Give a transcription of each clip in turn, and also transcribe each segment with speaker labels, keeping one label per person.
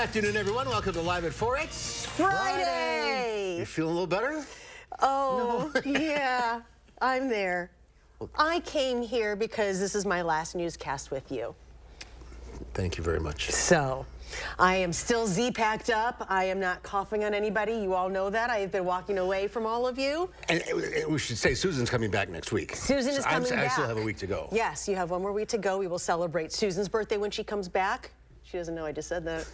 Speaker 1: Afternoon, everyone. Welcome to Live at 4. It's
Speaker 2: Friday.
Speaker 1: You feeling a little better?
Speaker 2: Oh, no. Yeah, I'm there. I came here because this is my last newscast with you.
Speaker 1: Thank you very much.
Speaker 2: So, I am still Z-packed up. I am not coughing on anybody. You all know that. I have been walking away from all of you.
Speaker 1: And we should say Susan's coming back next week.
Speaker 2: Susan is coming back.
Speaker 1: I still have a week to go.
Speaker 2: Yes, you have one more week to go. We will celebrate Susan's birthday when she comes back. She doesn't know I just said that.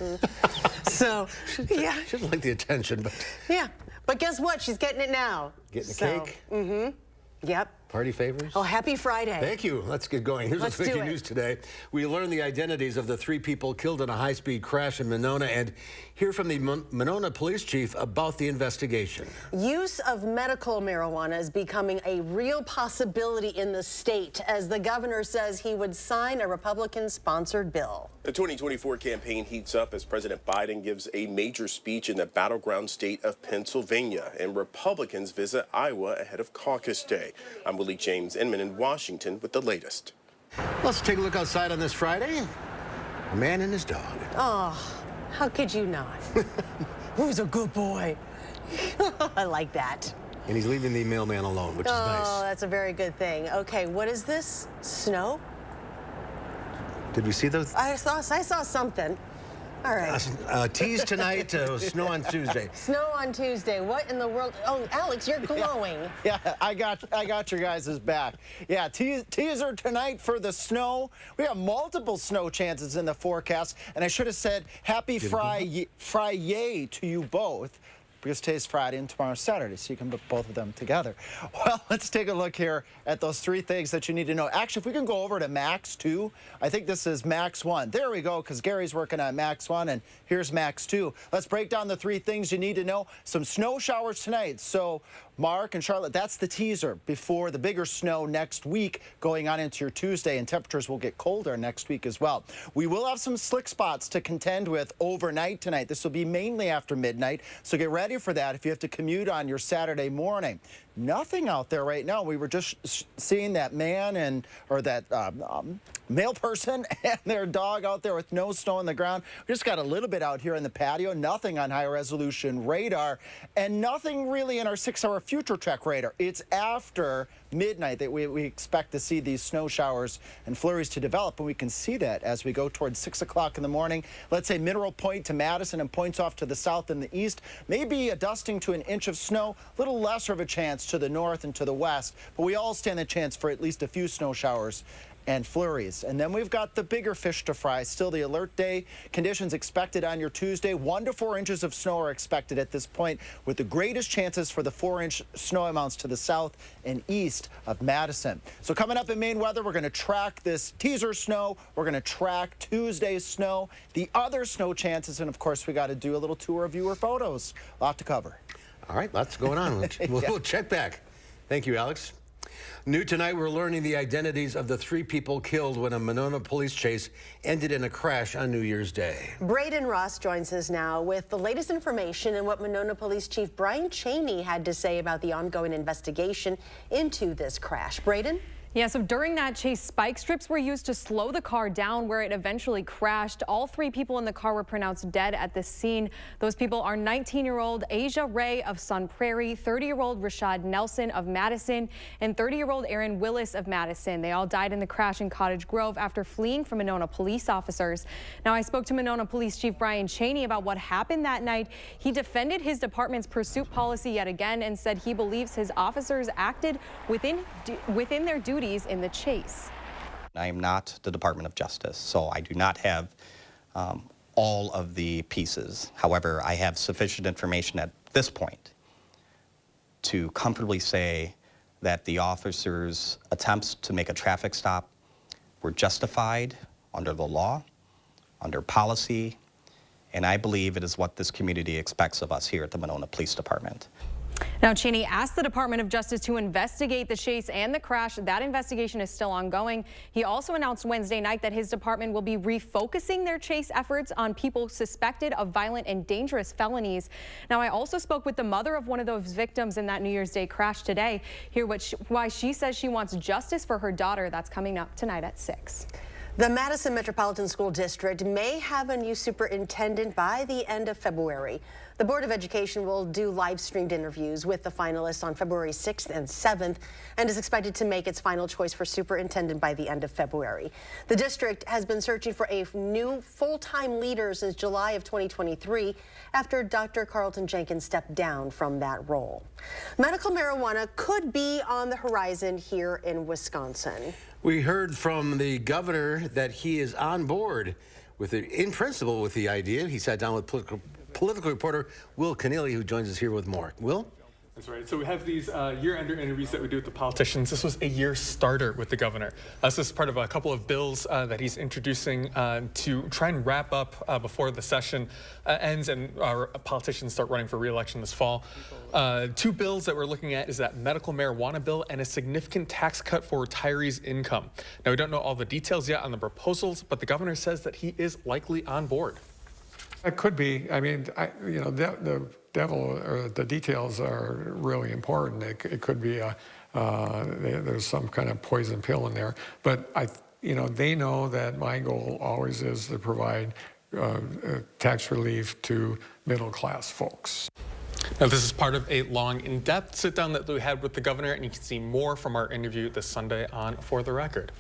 Speaker 2: So, yeah.
Speaker 1: She doesn't like the attention, but...
Speaker 2: Yeah, but guess what? She's getting it now.
Speaker 1: Getting the cake?
Speaker 2: Mm-hmm. Yep.
Speaker 1: Party favors?
Speaker 2: Oh, happy Friday.
Speaker 1: Thank you. Let's get going. Here's what's making news today. We learn the identities of the 3 people killed in a high-speed crash in Monona and hear from the Monona police chief about the investigation. Use
Speaker 2: of medical marijuana is becoming a real possibility in the state as the governor says he would sign a Republican-sponsored bill.
Speaker 3: The 2024 campaign heats up as President Biden gives a major speech in the battleground state of Pennsylvania, and Republicans visit Iowa ahead of caucus day. I'm Willie James Inman in Washington with the latest.
Speaker 1: Let's take a look outside on this Friday. A man and his dog.
Speaker 2: Oh, how could you not? Who's a good boy? I like that.
Speaker 1: And he's leaving the mailman alone, which is nice.
Speaker 2: Oh, that's a very good thing. Okay, what is this? Snow?
Speaker 1: Did we see those?
Speaker 2: I saw something. All right.
Speaker 1: Tease tonight, snow on Tuesday.
Speaker 2: Snow on Tuesday. What in the world? Oh, Alex, you're glowing.
Speaker 4: Yeah, I got your guys' back. Yeah, teaser tonight for the snow. We have multiple snow chances in the forecast, and I should have said happy Friday to you both, because today's Friday and tomorrow's Saturday, so you can put both of them together. Well, let's take a look here at those 3 things that you need to know. Actually, if we can go over to Max 2, I think this is Max 1. There we go, because Gary's working on Max 1, and here's Max 2. Let's break down the 3 things you need to know. Some snow showers tonight. So, Mark and Charlotte, that's the teaser before the bigger snow next week going on into your Tuesday, and temperatures will get colder next week as well. We will have some slick spots to contend with overnight tonight. This will be mainly after midnight, so get ready for that if you have to commute on your Saturday morning. Nothing out there right now. We were just seeing that man or that male person and their dog out there with no snow on the ground. We just got a little bit out here in the patio. Nothing on high-resolution radar, and nothing really in our 6-hour future track radar. It's after midnight that we expect to see these snow showers and flurries to develop, and we can see that as we go towards 6 o'clock in the morning. Let's say Mineral Point to Madison and points off to the south and the east. Maybe a dusting to an inch of snow, a little lesser of a chance to the north and to the west, but we all stand a chance for at least a few snow showers and flurries. And then we've got the bigger fish to fry. Still the alert day. Conditions expected on your Tuesday. 1 to 4 inches of snow are expected at this point, with the greatest chances for the 4-inch snow amounts to the south and east of Madison. So coming up in Maine weather, we're going to track this teaser snow. We're going to track Tuesday's snow, the other snow chances, and of course we got to do a little tour of viewer photos. A lot to cover.
Speaker 1: All right, lots going on. We'll check back. Thank you, Alex. New tonight, we're learning the identities of the 3 people killed when a Monona police chase ended in a crash on New Year's Day.
Speaker 2: Braden Ross joins us now with the latest information and what Monona Police Chief Brian Cheney had to say about the ongoing investigation into this crash. Braden?
Speaker 5: Yeah, so during that chase, spike strips were used to slow the car down where it eventually crashed. All 3 people in the car were pronounced dead at the scene. Those people are 19-year-old Asia Ray of Sun Prairie, 30-year-old Rashad Nelson of Madison, and 30-year-old Aaron Willis of Madison. They all died in the crash in Cottage Grove after fleeing from Monona police officers. Now, I spoke to Monona Police Chief Brian Cheney about what happened that night. He defended his department's pursuit policy yet again and said he believes his officers acted within their duties in the chase.
Speaker 6: I am not the Department of Justice, so I do not have all of the pieces. However, I have sufficient information at this point to comfortably say that the officers' attempts to make a traffic stop were justified under the law, under policy, and I believe it is what this community expects of us here at the Monona Police Department.
Speaker 5: Now, Cheney asked the Department of Justice to investigate the chase and the crash. That investigation is still ongoing. He also announced Wednesday night that his department will be refocusing their chase efforts on people suspected of violent and dangerous felonies. Now, I also spoke with the mother of one of those victims in that New Year's Day crash today. Hear why she says she wants justice for her daughter. That's coming up tonight at 6.
Speaker 2: The Madison Metropolitan School District may have a new superintendent by the end of February. The Board of Education will do live-streamed interviews with the finalists on February 6th and 7th and is expected to make its final choice for superintendent by the end of February. The district has been searching for a new full-time leader since July of 2023 after Dr. Carlton Jenkins stepped down from that role. Medical marijuana could be on the horizon here in Wisconsin.
Speaker 1: We heard from the governor that he is on board with it, in principle, with the idea. He sat down with political reporter Will Keneally, who joins us here with more. Will?
Speaker 7: That's right. So we have these year-ender interviews that we do with the politicians. This was a year starter with the governor. This is part of a couple of bills that he's introducing to try and wrap up before the session ends and our politicians start running for re-election this fall. Two bills that we're looking at is that medical marijuana bill and a significant tax cut for retirees' income. Now, we don't know all the details yet on the proposals, but the governor says that he is likely on board.
Speaker 8: It could be. I mean, the devil or the details are really important. It could be there's some kind of poison pill in there. But they know that my goal always is to provide tax relief to middle-class folks.
Speaker 7: Now, this is part of a long, in-depth sit-down that we had with the governor, and you can see more from our interview this Sunday on For the Record.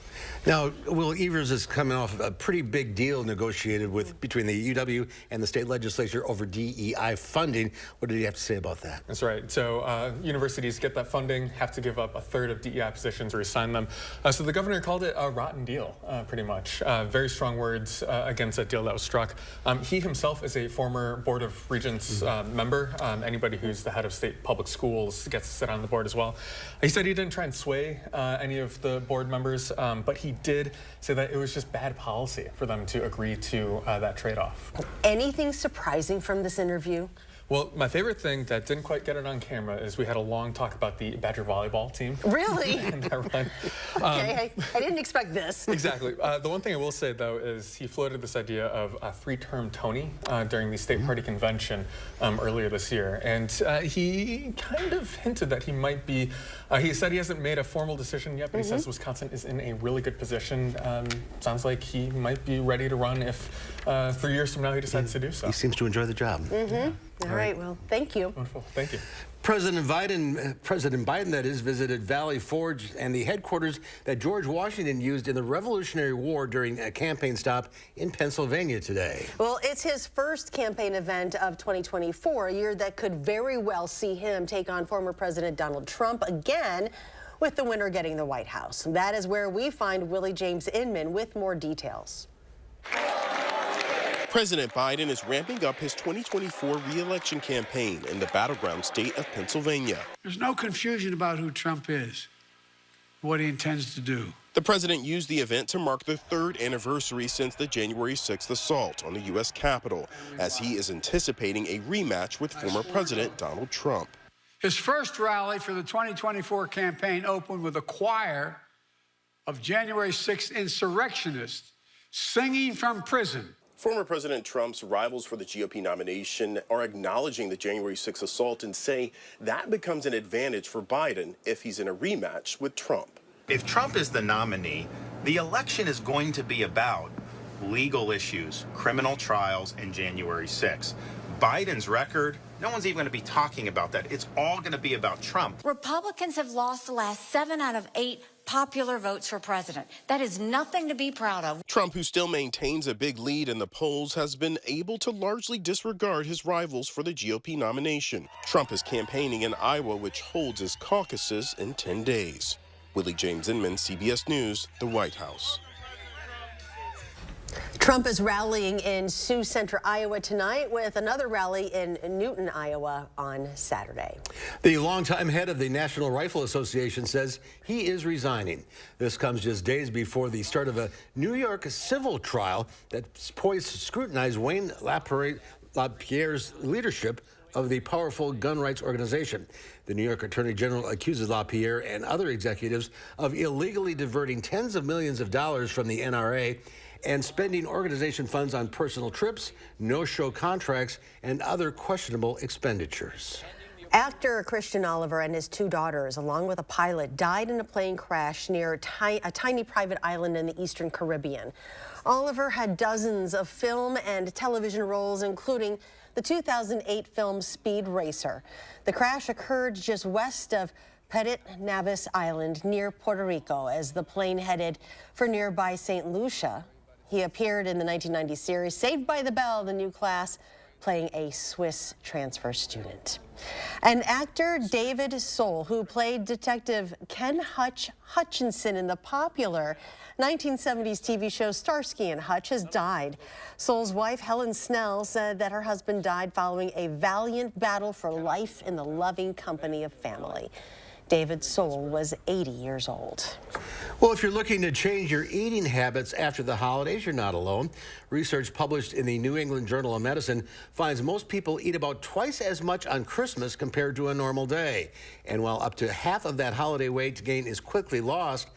Speaker 1: Now, Will, Evers is coming off a pretty big deal negotiated between the UW and the state legislature over DEI funding. What did he have to say about that?
Speaker 7: That's right. So universities get that funding, have to give up a third of DEI positions or assign them. So the governor called it a rotten deal, pretty much. Very strong words against that deal that was struck. He himself is a former Board of Regents member. Anybody who's the head of state public schools gets to sit on the board as well. He said he didn't try and sway any of the board members, but he did say that it was just bad policy for them to agree to that trade-off.
Speaker 2: Anything surprising from this interview?
Speaker 7: Well, my favorite thing that didn't quite get it on camera is we had a long talk about the Badger volleyball team.
Speaker 2: Really?
Speaker 7: And that run.
Speaker 2: Okay, I didn't expect this.
Speaker 7: Exactly. The one thing I will say, though, is he floated this idea of a three-term Tony during the state party convention earlier this year. And he kind of hinted that he might be, he said he hasn't made a formal decision yet, but he says Wisconsin is in a really good position. Sounds like he might be ready to run if 3 years from now he decides to do so.
Speaker 1: He seems to enjoy the job.
Speaker 2: All right, well, thank you.
Speaker 7: Wonderful. Thank you.
Speaker 1: President Biden, that is, visited Valley Forge and the headquarters that George Washington used in the Revolutionary War during a campaign stop in Pennsylvania today.
Speaker 2: Well, it's his first campaign event of 2024, a year that could very well see him take on former President Donald Trump again, with the winner getting the White House. That is where we find Willie James Inman with more details.
Speaker 3: President Biden is ramping up his 2024 re-election campaign in the battleground state of Pennsylvania.
Speaker 9: There's no confusion about who Trump is, what he intends to do.
Speaker 3: The president used the event to mark the third anniversary since the January 6th assault on the U.S. Capitol, as he is anticipating a rematch with former President Donald Trump.
Speaker 9: His first rally for the 2024 campaign opened with a choir of January 6th insurrectionists singing from prison.
Speaker 3: Former President Trump's rivals for the GOP nomination are acknowledging the January 6th assault and say that becomes an advantage for Biden if he's in a rematch with Trump.
Speaker 10: If Trump is the nominee, the election is going to be about legal issues, criminal trials, and January 6th. Biden's record, no one's even going to be talking about that. It's all going to be about Trump.
Speaker 11: Republicans have lost the last 7 out of 8 popular votes for president. That is nothing to be proud of.
Speaker 3: Trump, who still maintains a big lead in the polls, has been able to largely disregard his rivals for the GOP nomination. Trump is campaigning in Iowa, which holds his caucuses in 10 days. Willie James Inman, CBS News, the White House.
Speaker 2: Trump is rallying in Sioux Center, Iowa tonight with another rally in Newton, Iowa on Saturday. The
Speaker 1: longtime head of the National Rifle Association says he is resigning. This comes just days before the start of a New York civil trial that's poised to scrutinize Wayne LaPierre's leadership of the powerful gun rights organization. The New York Attorney General accuses LaPierre and other executives of illegally diverting tens of millions of dollars from the NRA and spending organization funds on personal trips, no-show contracts, and other questionable expenditures.
Speaker 2: Actor Christian Oliver and his 2 daughters, along with a pilot, died in a plane crash near a tiny private island in the Eastern Caribbean. Oliver had dozens of film and television roles, including the 2008 film Speed Racer. The crash occurred just west of Petit Navis Island near Puerto Rico as the plane headed for nearby St. Lucia. He appeared in the 1990 series Saved by the Bell, the new class, playing a Swiss transfer student. And actor David Soul, who played Detective Ken Hutchinson in the popular 1970s TV show Starsky and Hutch, has died. Soul's wife, Helen Snell, said that her husband died following a valiant battle for life in the loving company of family. David Soul was 80 years old.
Speaker 1: Well, if you're looking to change your eating habits after the holidays, you're not alone. Research published in the New England Journal of Medicine finds most people eat about twice as much on Christmas compared to a normal day. And while up to half of that holiday weight gain is quickly lost,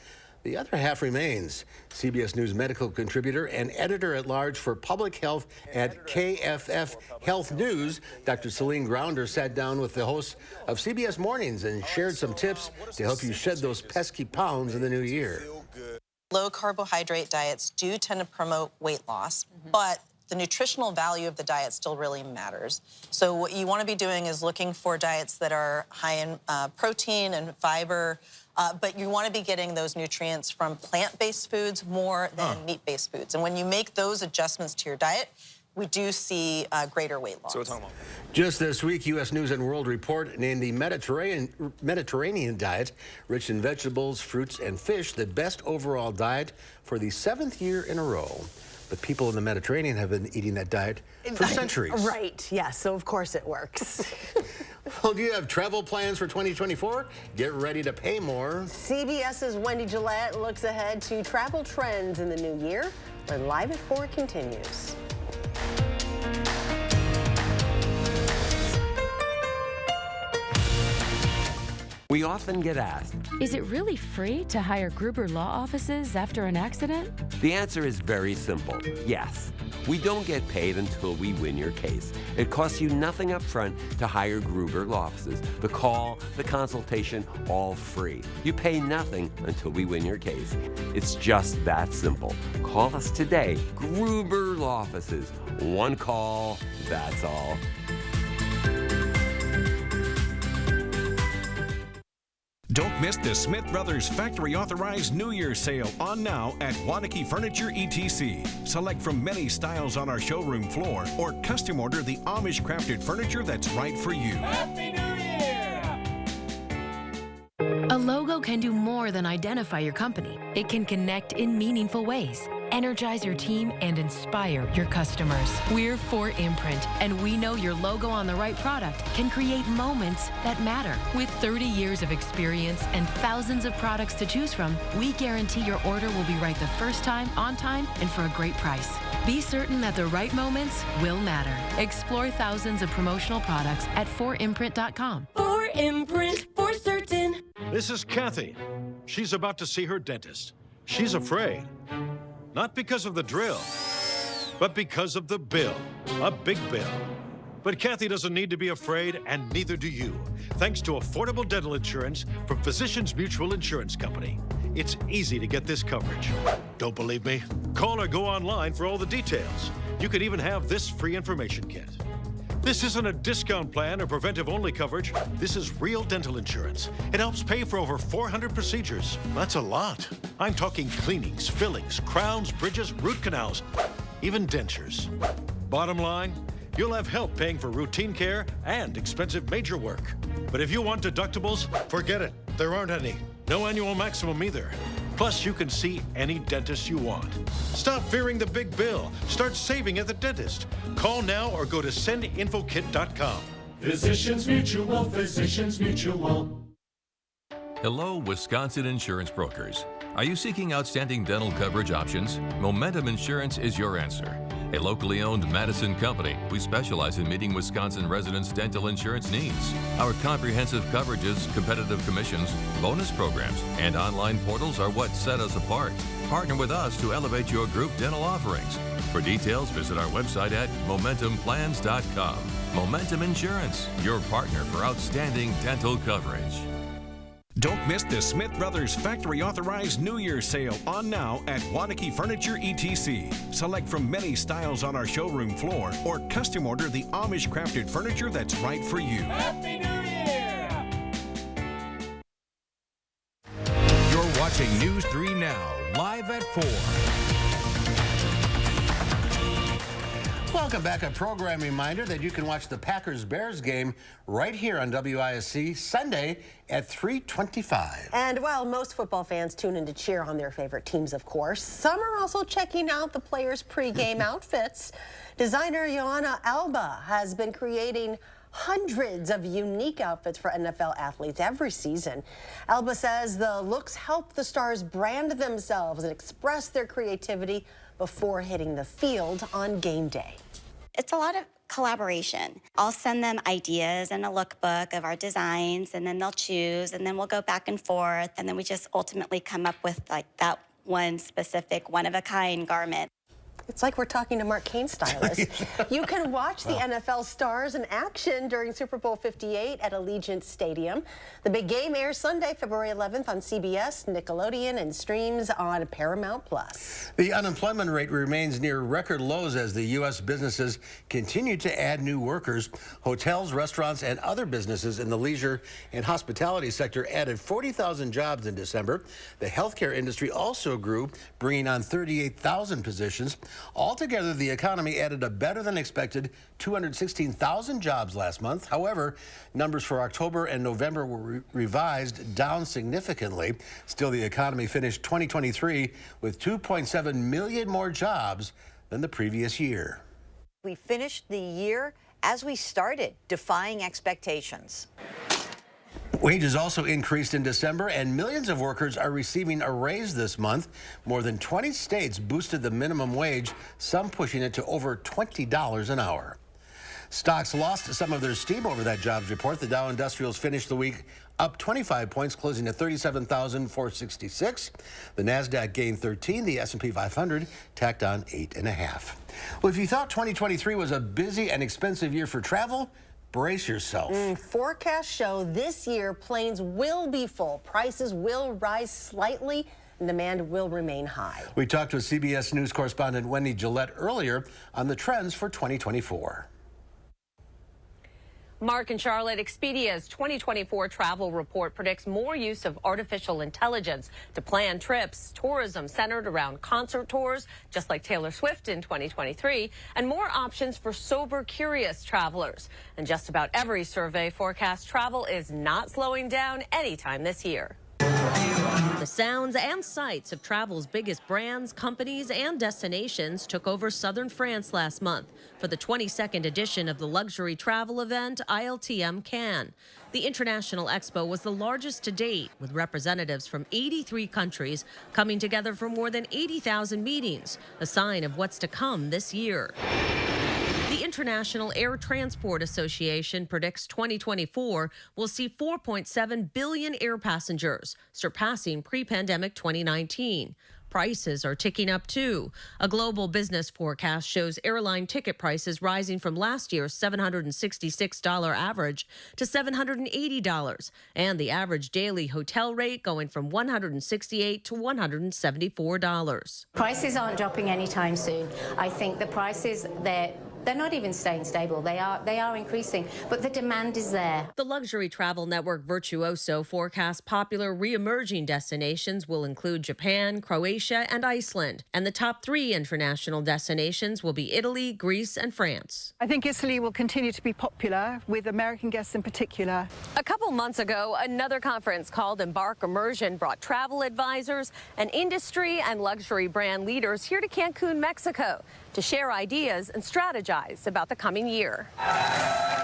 Speaker 1: the other half remains. CBS News medical contributor and editor-at-large for public health at KFF Health News, Dr. Celine Grounder, sat down with the hosts of CBS Mornings and shared some tips to help you shed those pesky pounds in the new year.
Speaker 12: Low carbohydrate diets do tend to promote weight loss, but the nutritional value of the diet still really matters. So what you want to be doing is looking for diets that are high in protein and fiber, but you want to be getting those nutrients from plant-based foods more than meat-based foods. And when you make those adjustments to your diet, we do see greater weight loss. So we're talking about
Speaker 1: just this week, U.S. News and World Report named the Mediterranean diet, rich in vegetables, fruits, and fish, the best overall diet for the 7th year in a row. But people in the Mediterranean have been eating that diet for centuries.
Speaker 2: Right, yes, so of course it works.
Speaker 1: Well, do you have travel plans for 2024? Get ready to pay more.
Speaker 2: CBS's Wendy Gillette looks ahead to travel trends in the new year when Live at 4 continues.
Speaker 13: We often get asked,
Speaker 14: is it really free to hire Gruber Law Offices after an accident?
Speaker 13: The answer is very simple, yes. We don't get paid until we win your case. It costs you nothing up front to hire Gruber Law Offices. The call, the consultation, all free. You pay nothing until we win your case. It's just that simple. Call us today, Gruber Law Offices. One call, that's all.
Speaker 15: Don't miss the Smith Brothers Factory Authorized New Year Sale on now at Waunakee Furniture ETC. Select from many styles on our showroom floor or custom order the Amish crafted furniture that's right for you.
Speaker 16: Happy New Year!
Speaker 14: A logo can do more than identify your company. It can connect in meaningful ways, energize your team, and inspire your customers. We're 4imprint, and we know your logo on the right product can create moments that matter. With 30 years of experience and thousands of products to choose from, we guarantee your order will be right the first time, on time, and for a great price. Be certain that the right moments will matter. Explore thousands of promotional products at 4imprint.com.
Speaker 16: 4imprint, for certain.
Speaker 15: This is Kathy. She's about to see her dentist. She's afraid. Not because of the drill, but because of the bill. A big bill. But Kathy doesn't need to be afraid, and neither do you, thanks to affordable dental insurance from Physicians Mutual Insurance Company. It's easy to get this coverage. Don't believe me? Call or go online for all the details. You could even have this free information kit. This isn't a discount plan or preventive-only coverage. This is real dental insurance. It helps pay for over 400 procedures. That's a lot. I'm talking cleanings, fillings, crowns, bridges, root canals, even dentures. Bottom line, you'll have help paying for routine care and expensive major work. But if you want deductibles, forget it. There aren't any. No annual maximum either. Plus, you can see any dentist you want. Stop fearing the big bill. Start saving at the dentist. Call now or go to sendinfokit.com.
Speaker 16: Physicians Mutual, Physicians Mutual.
Speaker 17: Hello, Wisconsin insurance brokers. Are you seeking outstanding dental coverage options? Momentum Insurance is your answer. A locally owned Madison company, we specialize in meeting Wisconsin residents' dental insurance needs. Our comprehensive coverages, competitive commissions, bonus programs, and online portals are what set us apart. Partner with us to elevate your group dental offerings. For details, visit our website at momentumplans.com. Momentum Insurance, your partner for outstanding dental coverage.
Speaker 18: Don't miss the Smith Brothers Factory Authorized New Year Sale on now at Waunakee Furniture ETC. Select from many styles on our showroom floor or custom order the Amish crafted furniture that's right for you.
Speaker 16: Happy New Year!
Speaker 19: You're watching News 3 Now, live at 4.
Speaker 1: Welcome back. A program reminder that you can watch the Packers-Bears game right here on WISC Sunday at 3:25.
Speaker 2: And while most football fans tune in to cheer on their favorite teams, of course, some are also checking out the players' pregame outfits. Designer Joanna Alba has been creating hundreds of unique outfits for NFL athletes every season. Alba says the looks help the stars brand themselves and express their creativity before hitting the field on game day.
Speaker 20: It's a lot of collaboration. I'll send them ideas and a lookbook of our designs, and then they'll choose, and then we'll go back and forth, and then we just ultimately come up with like that one specific one-of-a-kind garment.
Speaker 2: It's like we're talking to Mark Cain stylist. You can watch the NFL stars in action during Super Bowl 58 at Allegiant Stadium. The big game airs Sunday, February 11th on CBS, Nickelodeon, and streams on Paramount+.
Speaker 1: The unemployment rate remains near record lows as the U.S. businesses continue to add new workers. Hotels, restaurants, and other businesses in the leisure and hospitality sector added 40,000 jobs in December. The healthcare industry also grew, bringing on 38,000 positions. Altogether, the economy added a better than expected 216,000 jobs last month. However, numbers for October and November were revised down significantly. Still, the economy finished 2023 with 2.7 million more jobs than the previous year.
Speaker 21: We finished the year as we started, defying expectations.
Speaker 1: Wages also increased in December, and millions of workers are receiving a raise this month. More than 20 states boosted the minimum wage, some pushing it to over $20 an hour. Stocks lost some of their steam over that jobs report. The Dow Industrials finished the week up 25 points, closing at 37,466. The Nasdaq gained 13. The S&P 500 tacked on 8.5. Well, if you thought 2023 was a busy and expensive year for travel, brace yourself.
Speaker 2: Forecasts show this year planes will be full, prices will rise slightly, and demand will remain high.
Speaker 1: We talked with CBS News correspondent Wendy Gillette earlier on the trends for 2024.
Speaker 22: Mark and Charlotte, Expedia's 2024 travel report predicts more use of artificial intelligence to plan trips, tourism centered around concert tours, just like Taylor Swift in 2023, and more options for sober, curious travelers. And just about every survey forecasts travel is not slowing down anytime this year. The sounds and sights of travel's biggest brands, companies, and destinations took over southern France last month for the 22nd edition of the luxury travel event ILTM Cannes. The International Expo was the largest to date, with representatives from 83 countries coming together for more than 80,000 meetings, a sign of what's to come this year. The International Air Transport Association predicts 2024 will see 4.7 billion air passengers, surpassing pre-pandemic 2019. Prices are ticking up, too. A global business forecast shows airline ticket prices rising from last year's $766 average to $780, and the average daily hotel rate going from $168 to $174.
Speaker 23: Prices aren't dropping anytime soon. I think the prices, they're not even staying stable. They are increasing, but the demand is there.
Speaker 22: The luxury travel network Virtuoso forecasts popular re-emerging destinations will include Japan, Croatia, and Iceland. And the top 3 international destinations will be Italy, Greece, and France.
Speaker 24: I think Italy will continue to be popular, with American guests in particular.
Speaker 22: A couple months ago, another conference called Embark Immersion brought travel advisors and industry and luxury brand leaders here to Cancun, Mexico, to share ideas and strategize about the coming year.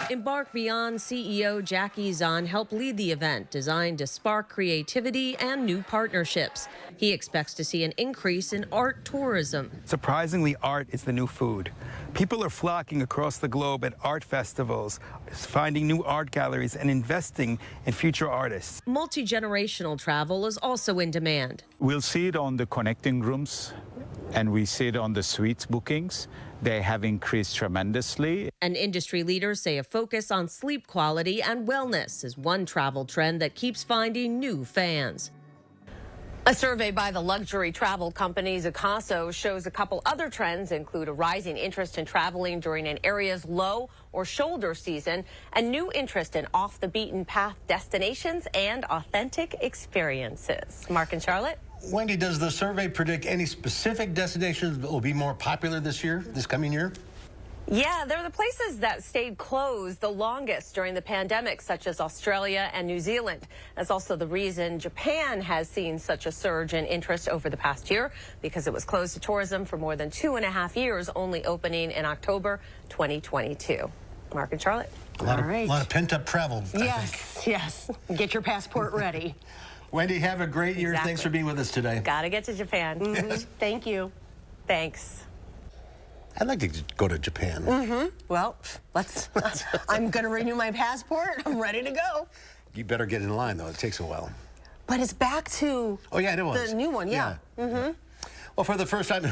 Speaker 22: Embark Beyond CEO Jackie Zahn helped lead the event, designed to spark creativity and new partnerships. He expects to see an increase in art tourism.
Speaker 25: Surprisingly, art is the new food. People are flocking across the globe at art festivals, finding new art galleries and investing in future artists.
Speaker 22: Multi-generational travel is also in demand.
Speaker 26: We'll see it on the connecting rooms.
Speaker 4: And we see it on the suites bookings. They have increased tremendously.
Speaker 22: And industry leaders say a focus on sleep quality and wellness is one travel trend that keeps finding new fans. A survey by the luxury travel company Zicasso shows a couple other trends include a rising interest in traveling during an area's low or shoulder season and new interest in off-the-beaten-path destinations and authentic experiences. Mark and Charlotte?
Speaker 1: Wendy, does the survey predict any specific destinations that will be more popular this coming year?
Speaker 22: Yeah, they're the places that stayed closed the longest during the pandemic, such as Australia and New Zealand. That's also the reason Japan has seen such a surge in interest over the past year, because it was closed to tourism for more than 2.5 years, only opening in October 2022. Mark and Charlotte.
Speaker 1: A lot of pent-up travel.
Speaker 2: Yes. Get your passport ready.
Speaker 1: Wendy, have a great year. Thanks for being with us today.
Speaker 22: Gotta get to Japan.
Speaker 1: Yes.
Speaker 2: Thank you.
Speaker 22: Thanks.
Speaker 1: I'd like to go to Japan.
Speaker 2: Well, I'm going to renew my passport. I'm ready to go.
Speaker 1: You better get in line, though. It takes a while.
Speaker 2: But it's back to
Speaker 1: the
Speaker 2: new one, yeah.
Speaker 1: Well, for the first time,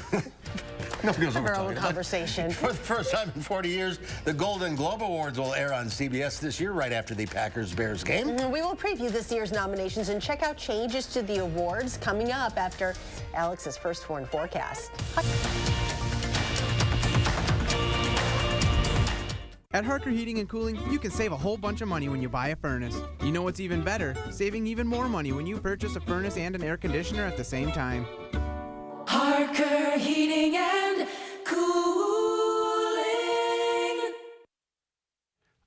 Speaker 1: nobody knows what we're talking about.
Speaker 2: Conversation.
Speaker 1: For the first time in 40 years, the Golden Globe Awards will air on CBS this year, right after the Packers-Bears game.
Speaker 2: We will preview this year's nominations and check out changes to the awards coming up after Alex's first foreign forecast.
Speaker 5: At Harker Heating and Cooling, you can save a whole bunch of money when you buy a furnace. You know what's even better? Saving even more money when you purchase a furnace and an air conditioner at the same time.
Speaker 16: Harker Heating and Cooling.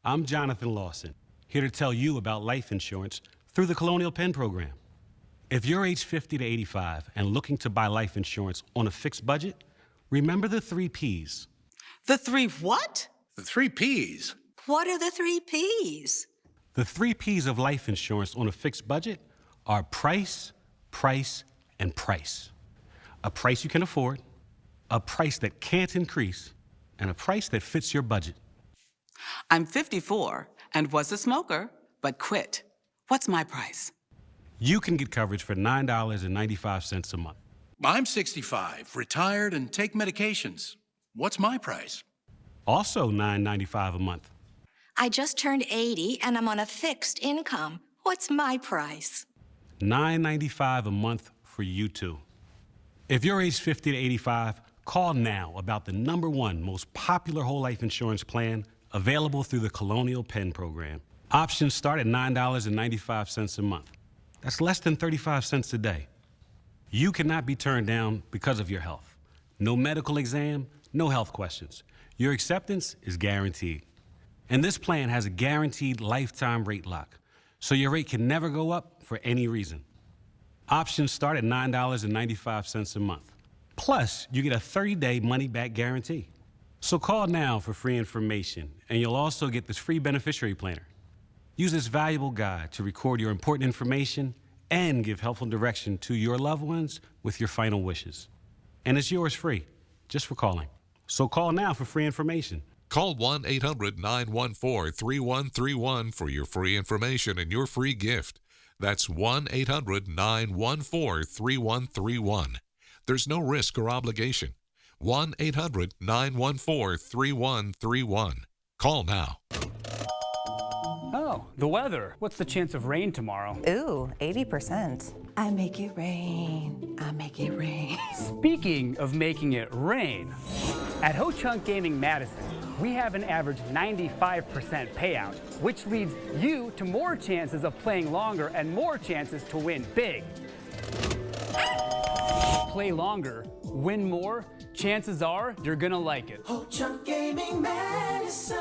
Speaker 6: I'm Jonathan Lawson, here to tell you about life insurance through the Colonial Penn program. If you're age 50 to 85 and looking to buy life insurance on a fixed budget, remember the 3 Ps.
Speaker 7: The 3 what?
Speaker 6: The 3 Ps.
Speaker 7: What are the 3 Ps?
Speaker 6: The 3 Ps of life insurance on a fixed budget are price, price, and price. A price you can afford, a price that can't increase, and a price that fits your budget.
Speaker 7: I'm 54 and was a smoker, but quit. What's my price?
Speaker 6: You can get coverage for $9.95 a month.
Speaker 8: I'm 65, retired, and take medications. What's my price?
Speaker 6: Also $9.95 a month.
Speaker 26: I just turned 80 and I'm on a fixed income. What's my price?
Speaker 6: $9.95 a month for you too. If you're age 50 to 85, call now about the #1 most popular whole life insurance plan available through the Colonial Penn program. Options start at $9.95 a month. That's less than 35 cents a day. You cannot be turned down because of your health. No medical exam, no health questions. Your acceptance is guaranteed. And this plan has a guaranteed lifetime rate lock, so your rate can never go up for any reason. Options start at $9.95 a month. Plus, you get a 30-day money-back guarantee. So call now for free information, and you'll also get this free beneficiary planner. Use this valuable guide to record your important information and give helpful direction to your loved ones with your final wishes. And it's yours free, just for calling. So call now for free information.
Speaker 27: Call 1-800-914-3131 for your free information and your free gift. That's 1-800-914-3131. There's no risk or obligation. 1-800-914-3131. Call now.
Speaker 28: Oh, the weather. What's the chance of rain tomorrow?
Speaker 29: Ooh, 80%. I make it rain. I make it rain.
Speaker 28: Speaking of making it rain, at Ho Chunk Gaming Madison, we have an average 95% payout, which leads you to more chances of playing longer and more chances to win big. Play longer, win more, chances are you're gonna like it.
Speaker 16: Ho Chunk Gaming Madison.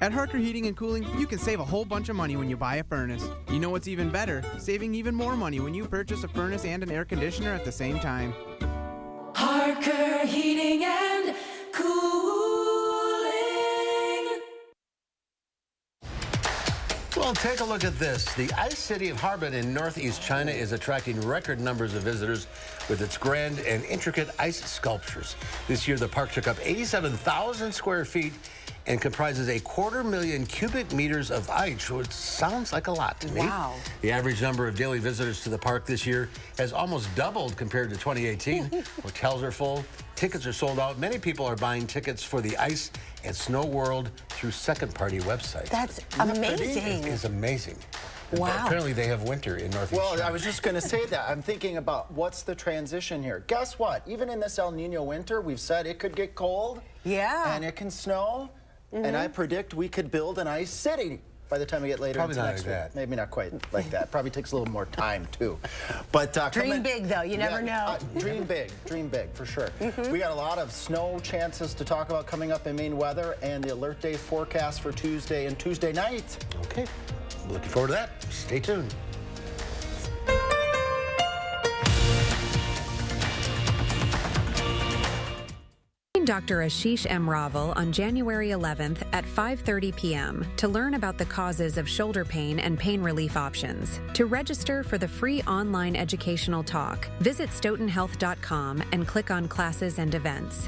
Speaker 5: At Harker Heating and Cooling, you can save a whole bunch of money when you buy a furnace. You know what's even better? Saving even more money when you purchase a furnace and an air conditioner at the same time.
Speaker 16: Harker Heating and Cooling.
Speaker 1: Well, take a look at this. The ice city of Harbin in northeast China is attracting record numbers of visitors with its grand and intricate ice sculptures. This year, the park took up 87,000 square feet and comprises 250,000 cubic meters of ice, which sounds like a lot to me.
Speaker 21: Wow.
Speaker 1: The average number of daily visitors to the park this year has almost doubled compared to 2018. Hotels are full. Tickets are sold out. Many people are buying tickets for the Ice and Snow World through second-party websites.
Speaker 2: That's amazing.
Speaker 1: It is amazing.
Speaker 2: Wow.
Speaker 1: Apparently they have winter in northeast
Speaker 3: Well,
Speaker 1: China.
Speaker 3: I was just going to say that. I'm thinking about what's the transition here. Guess what? Even in this El Nino winter, we've said it could get cold.
Speaker 2: Yeah.
Speaker 3: And it can snow. And I predict we could build an ice city by the time we get later
Speaker 1: Probably
Speaker 3: into
Speaker 1: not
Speaker 3: next
Speaker 1: like
Speaker 3: week.
Speaker 1: that.
Speaker 3: Maybe not quite like that. Probably takes a little more time, too. But
Speaker 2: Dream big, though. You never know.
Speaker 3: Dream big, for sure. We got a lot of snow chances to talk about coming up in Maine weather and the alert day forecast for Tuesday and Tuesday night.
Speaker 1: Okay. Looking forward to that. Stay tuned.
Speaker 9: Dr. Ashish M. Raval on January 11th at 5:30 p.m. to learn about the causes of shoulder pain and pain relief options. To register for the free online educational talk, visit stoughtonhealth.com and click on classes and events.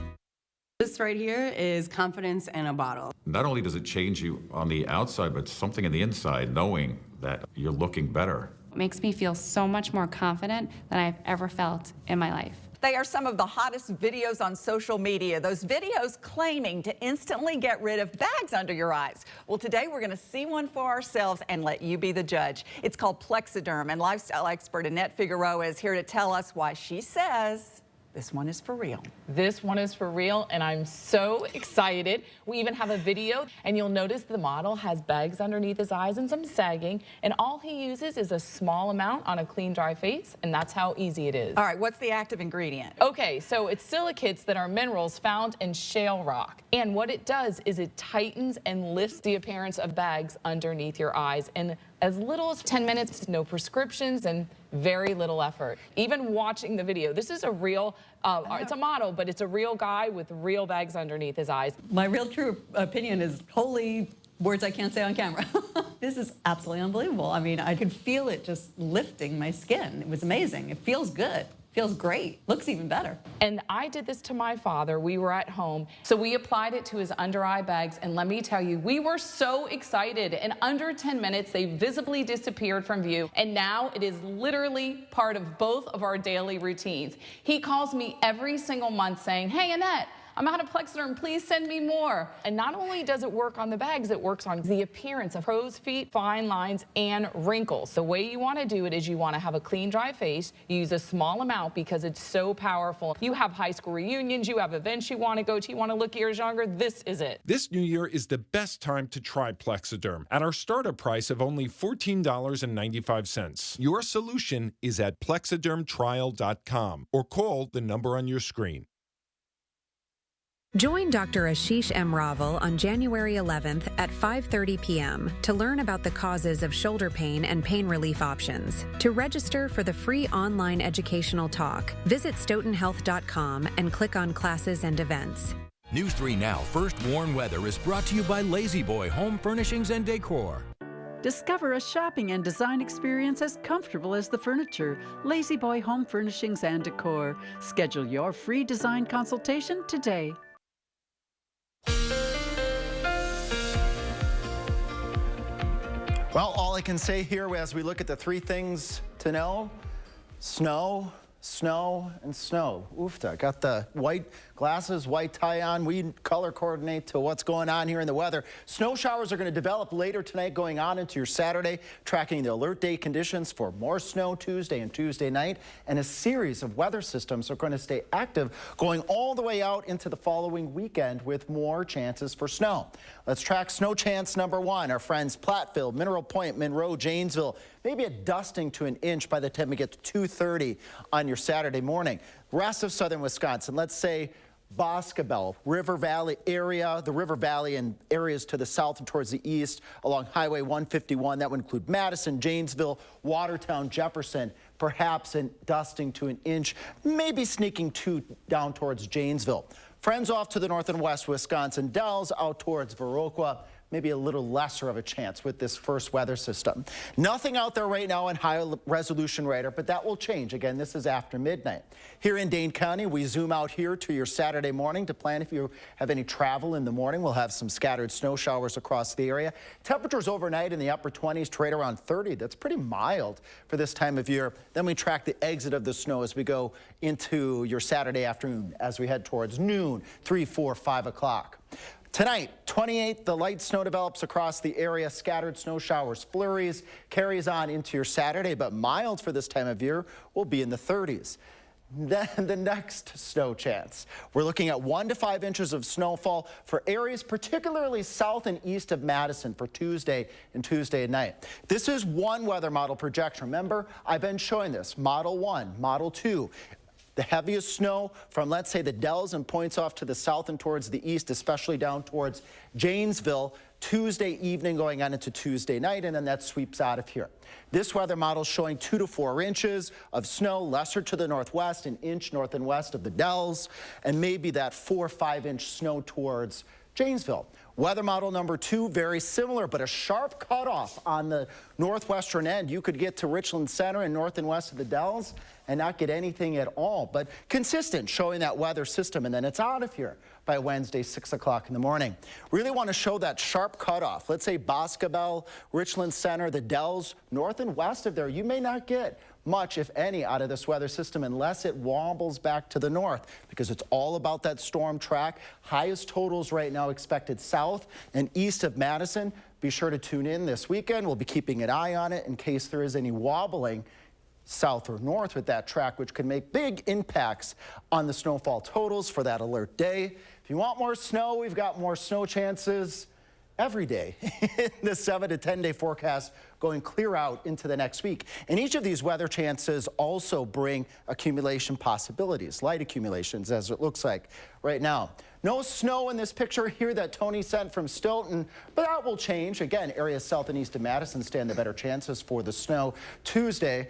Speaker 10: This right here is confidence in a bottle.
Speaker 11: Not only does it change you on the outside, but something on the inside, knowing that you're looking better.
Speaker 12: It makes me feel so much more confident than I've ever felt in my life.
Speaker 13: They are some of the hottest videos on social media. Those videos claiming to instantly get rid of bags under your eyes. Well, today we're going to see one for ourselves and let you be the judge. It's called Plexiderm, and lifestyle expert Annette Figueroa is here to tell us why she says this one is for real.
Speaker 14: This one is for real, and I'm so excited. We even have a video, and you'll notice the model has bags underneath his eyes and some sagging, and all he uses is a small amount on a clean, dry face, and that's how easy it is.
Speaker 13: All right, what's the active ingredient?
Speaker 14: Okay, so it's silicates that are minerals found in shale rock, and what it does is it tightens and lifts the appearance of bags underneath your eyes, and as little as 10 minutes, no prescriptions, and very little effort. Even watching the video, this is a real, it's a model, but it's a real guy with real bags underneath his eyes.
Speaker 10: My real true opinion is holy words I can't say on camera. This is absolutely unbelievable. I mean, I could feel it just lifting my skin. It was amazing. It feels good. Feels great. Looks even better.
Speaker 14: And I did this to my father. We were at home. So we applied it to his under eye bags. And let me tell you, we were so excited. In under 10 minutes, they visibly disappeared from view. And now it is literally part of both of our daily routines. He calls me every single month saying, "Hey, Annette, I'm out of Plexiderm, please send me more." And not only does it work on the bags, it works on the appearance of crow's feet, fine lines, and wrinkles. The way you want to do it is you want to have a clean, dry face. You use a small amount because it's so powerful. You have high school reunions, you have events you want to go to, you want to look years younger, this is it.
Speaker 15: This new year is the best time to try Plexiderm at our startup price of only $14.95. Your solution is at plexidermtrial.com or call the number on your screen.
Speaker 9: Join Dr. Ashish M. Raval on January 11th at 5:30 p.m. to learn about the causes of shoulder pain and pain relief options. To register for the free online educational talk, visit stoughtonhealth.com and click on classes and events.
Speaker 19: News 3 Now First Warn Weather is brought to you by Lazy Boy Home Furnishings and Decor.
Speaker 17: Discover a shopping and design experience as comfortable as the furniture. Lazy Boy Home Furnishings and Decor. Schedule your free design consultation today.
Speaker 3: Well, all I can say here as we look at the three things to know: snow, snow, and snow. Oofta. Got the white glasses, white tie on. We color coordinate to what's going on here in the weather. Snow showers are going to develop later tonight going on into your Saturday, tracking the alert day conditions for more snow Tuesday and Tuesday night. And a series of weather systems are going to stay active going all the way out into the following weekend with more chances for snow. Let's track snow chance number 1. Our friends Platteville, Mineral Point, Monroe, Janesville. Maybe a dusting to an inch by the time we get to 2:30 on your Saturday morning. Rest of southern Wisconsin, let's say Boscobel, River Valley area, the River Valley and areas to the south and towards the east along Highway 151. That would include Madison, Janesville, Watertown, Jefferson, perhaps a dusting to an inch, maybe sneaking down towards Janesville. Friends off to the north and west Wisconsin Dells, out towards Viroqua, maybe a little lesser of a chance with this first weather system. Nothing out there right now on high resolution radar, but that will change. Again, this is after midnight. Here in Dane County, we zoom out here to your Saturday morning to plan if you have any travel in the morning. We'll have some scattered snow showers across the area. Temperatures overnight in the upper 20s to right around 30. That's pretty mild for this time of year. Then we track the exit of the snow as we go into your Saturday afternoon as we head towards noon, 3, 4, 5 o'clock. Tonight, 28, the light snow develops across the area. Scattered snow showers, flurries, carries on into your Saturday, but mild for this time of year will be in the 30s. Then the next snow chance. We're looking at 1 to 5 inches of snowfall for areas particularly south and east of Madison for Tuesday and Tuesday night. This is one weather model projection. Remember, I've been showing this. Model 1, Model 2. The heaviest snow from, let's say, the Dells and points off to the south and towards the east, especially down towards Janesville, Tuesday evening going on into Tuesday night, and then that sweeps out of here. This weather model showing 2 to 4 inches of snow, lesser to the northwest, an inch north and west of the Dells, and maybe that 4 or 5 inch snow towards Janesville. Weather model number 2, very similar, but a sharp cutoff on the northwestern end. You could get to Richland Center and north and west of the Dells and not get anything at all, but consistent, showing that weather system, and then it's out of here by Wednesday, 6 o'clock in the morning. Really want to show that sharp cutoff. Let's say Boscobel, Richland Center, the Dells, north and west of there. You may not get much, if any, out of this weather system unless it wobbles back to the north, because it's all about that storm track. Highest totals right now expected south and east of Madison. Be sure to tune in this weekend. We'll be keeping an eye on it in case there is any wobbling south or north with that track, which could make big impacts on the snowfall totals for that alert day. If you want more snow, we've got more snow chances every day in the 7 to 10 day forecast going clear out into the next week. And each of these weather chances also bring accumulation possibilities, light accumulations as it looks like right now. No snow in this picture here that Tony sent from Stilton, but that will change. Again, areas south and east of Madison stand the better chances for the snow Tuesday.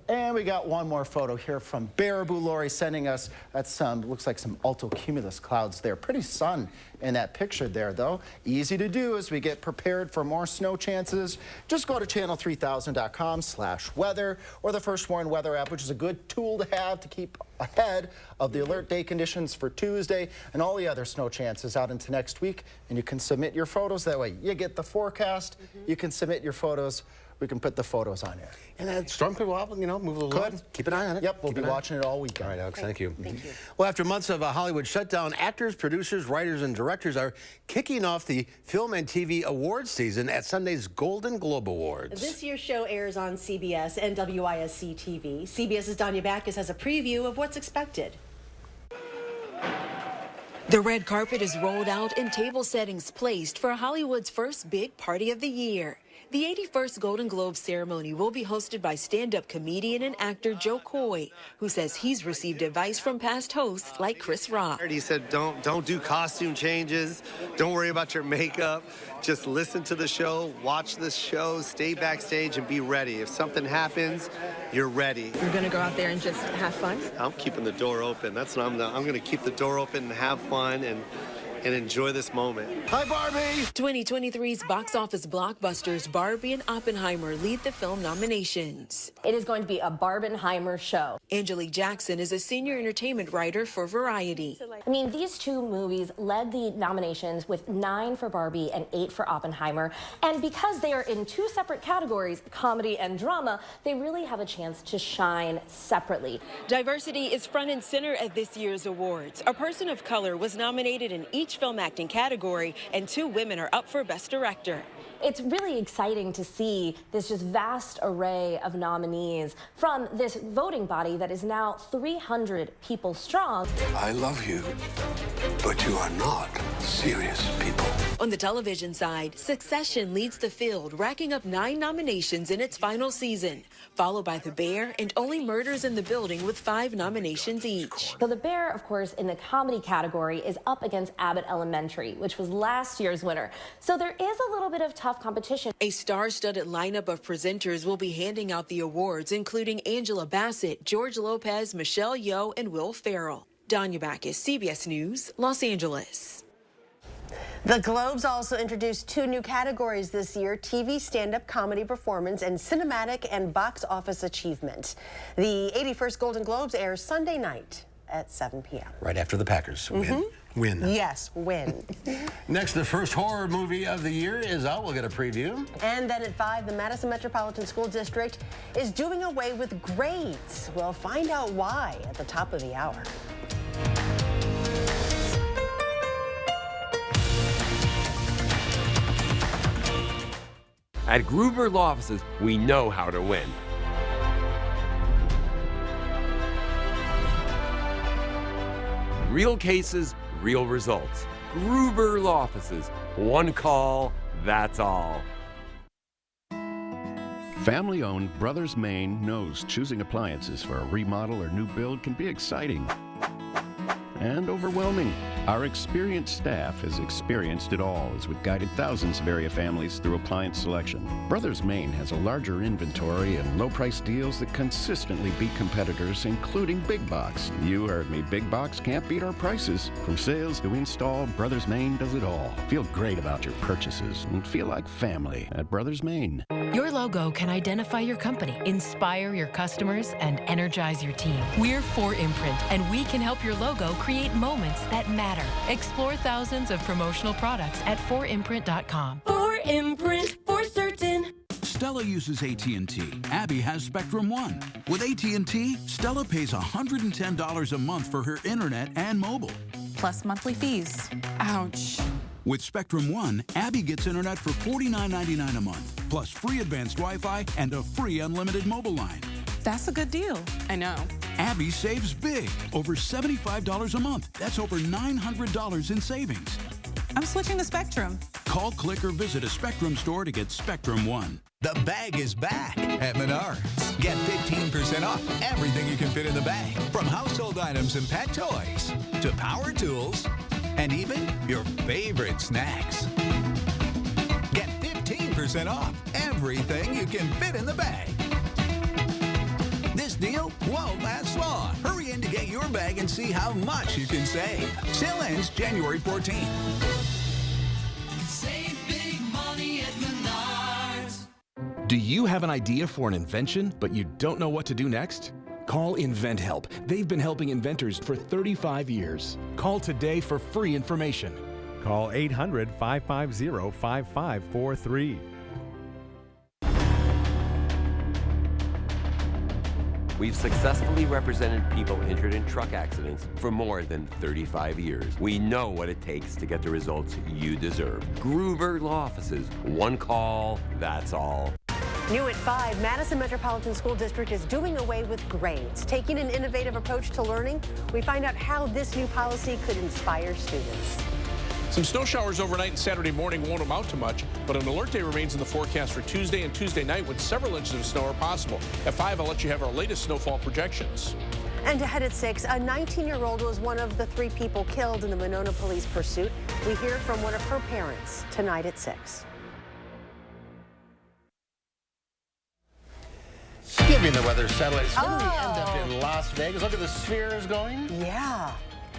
Speaker 3: And we got one more photo here from Baraboo. Lori sending us, that's looks like some altocumulus clouds there. Pretty sun in that picture there, though. Easy to do as we get prepared for more snow chances. Just go to channel3000.com/weather or the First Warn Weather app, which is a good tool to have to keep ahead of the alert day conditions for Tuesday and all the other snow chances out into next week. And you can submit your photos that way. You get the forecast, you can submit your photos. We can put the photos on here.
Speaker 1: And that storm could wobble, you know, move a little.
Speaker 3: Could.
Speaker 1: Keep an eye on it.
Speaker 3: Yep, we'll be watching it all weekend.
Speaker 1: All right, Alex, thank you.
Speaker 2: Thank you.
Speaker 1: Well, after months of a Hollywood shutdown, actors, producers, writers, and directors are kicking off the Film and TV Awards season at Sunday's Golden Globe Awards.
Speaker 2: This year's show airs on CBS and WISC-TV. CBS's Danya Backus has a preview of what's expected.
Speaker 4: The red carpet is rolled out and table settings placed for Hollywood's first big party of the year. The 81st Golden Globe ceremony will be hosted by stand-up comedian and actor Joe Coy, who says he's received advice from past hosts like Chris Rock.
Speaker 7: He said, don't do costume changes. Don't worry about your makeup. Just listen to the show, watch the show, stay backstage, and be ready. If something happens, you're ready.
Speaker 4: You're going to go out there and just have fun?
Speaker 7: I'm keeping the door open. That's what I'm going to keep the door open and have fun and enjoy this moment. Hi, Barbie!
Speaker 4: 2023's box office blockbusters Barbie and Oppenheimer lead the film nominations.
Speaker 8: It is going to be a Barbenheimer show.
Speaker 4: Angelique Jackson is a senior entertainment writer for Variety.
Speaker 8: I mean, these two movies led the nominations with 9 for Barbie and 8 for Oppenheimer. And because they are in 2 separate categories, comedy and drama, they really have a chance to shine separately.
Speaker 4: Diversity is front and center at this year's awards. A person of color was nominated in each film acting category, and 2 women are up for Best Director.
Speaker 8: It's really exciting to see this just vast array of nominees from this voting body that is now 300 people strong.
Speaker 18: I love you, but you are not serious people.
Speaker 4: On the television side, Succession leads the field, racking up 9 nominations in its final season, followed by The Bear and Only Murders in the Building with 5 nominations each.
Speaker 8: So The Bear, of course, in the comedy category is up against Abbott Elementary, which was last year's winner. So there is a little bit of tough competition.
Speaker 4: A star-studded lineup of presenters will be handing out the awards, including Angela Bassett, George Lopez, Michelle Yeoh, and Will Ferrell. Danya Backus, CBS News, Los Angeles.
Speaker 2: The Globes also introduced 2 new categories this year: TV stand-up comedy performance and cinematic and box office achievement. The 81st Golden Globes airs Sunday night at 7 p.m.
Speaker 1: Right after the Packers win. Win.
Speaker 2: Yes, win.
Speaker 1: Next, the first horror movie of the year is out. We'll get a preview.
Speaker 2: And then at 5, the Madison Metropolitan School District is doing away with grades. We'll find out why at the top of the hour.
Speaker 6: At Gruber Law Offices, we know how to win. Real cases, real results. Gruber Law Offices. One call, that's all.
Speaker 20: Family-owned Brothers Maine knows choosing appliances for a remodel or new build can be exciting and overwhelming. Our experienced staff has experienced it all as we've guided thousands of area families through appliance selection. Brothers Maine has a larger inventory and low-price deals that consistently beat competitors, including Big Box. You heard me, Big Box can't beat our prices. From sales to install, Brothers Maine does it all. Feel great about your purchases and feel like family at Brothers Maine.
Speaker 22: Your logo can identify your company, inspire your customers, and energize your team. We're 4imprint, and we can help your logo create moments that matter. Explore thousands of promotional products at 4imprint.com.
Speaker 16: 4imprint, for certain.
Speaker 23: Stella uses AT&T. Abby has Spectrum One. With AT&T, Stella pays $110 a month for her internet and mobile.
Speaker 24: Plus monthly fees. Ouch.
Speaker 23: With Spectrum One, Abby gets internet for $49.99 a month, plus free advanced Wi-Fi and a free unlimited mobile line.
Speaker 24: That's a good deal. I know.
Speaker 23: Abby saves big, over $75 a month. That's over $900 in savings.
Speaker 24: I'm switching to Spectrum.
Speaker 23: Call, click, or visit a Spectrum store to get Spectrum One.
Speaker 25: The bag is back at Menards. Get 15% off everything you can fit in the bag, from household items and pet toys to power tools and even your favorite snacks. Get 15% off everything you can fit in the bag. This deal won't last long. Hurry in to get your bag and see how much you can save. Sale ends January 14th.
Speaker 16: Save big money at Menards.
Speaker 26: Do you have an idea for an invention, but you don't know what to do next? Call InventHelp. They've been helping inventors for 35 years. Call today for free information.
Speaker 27: Call 800-550-5543.
Speaker 6: We've successfully represented people injured in truck accidents for more than 35 years. We know what it takes to get the results you deserve. Gruber Law Offices. One call, that's all.
Speaker 2: New at 5, Madison Metropolitan School District is doing away with grades. Taking an innovative approach to learning, we find out how this new policy could inspire students.
Speaker 29: Some snow showers overnight and Saturday morning won't amount to much, but an alert day remains in the forecast for Tuesday and Tuesday night when several inches of snow are possible. At 5, I'll let you have our latest snowfall projections.
Speaker 2: And ahead at 6, a 19-year-old was one of the 3 people killed in the Monona police pursuit. We hear from one of her parents tonight at 6.
Speaker 1: Giving the weather satellites. When do we end up in Las Vegas? Look at the spheres going.
Speaker 2: Yeah.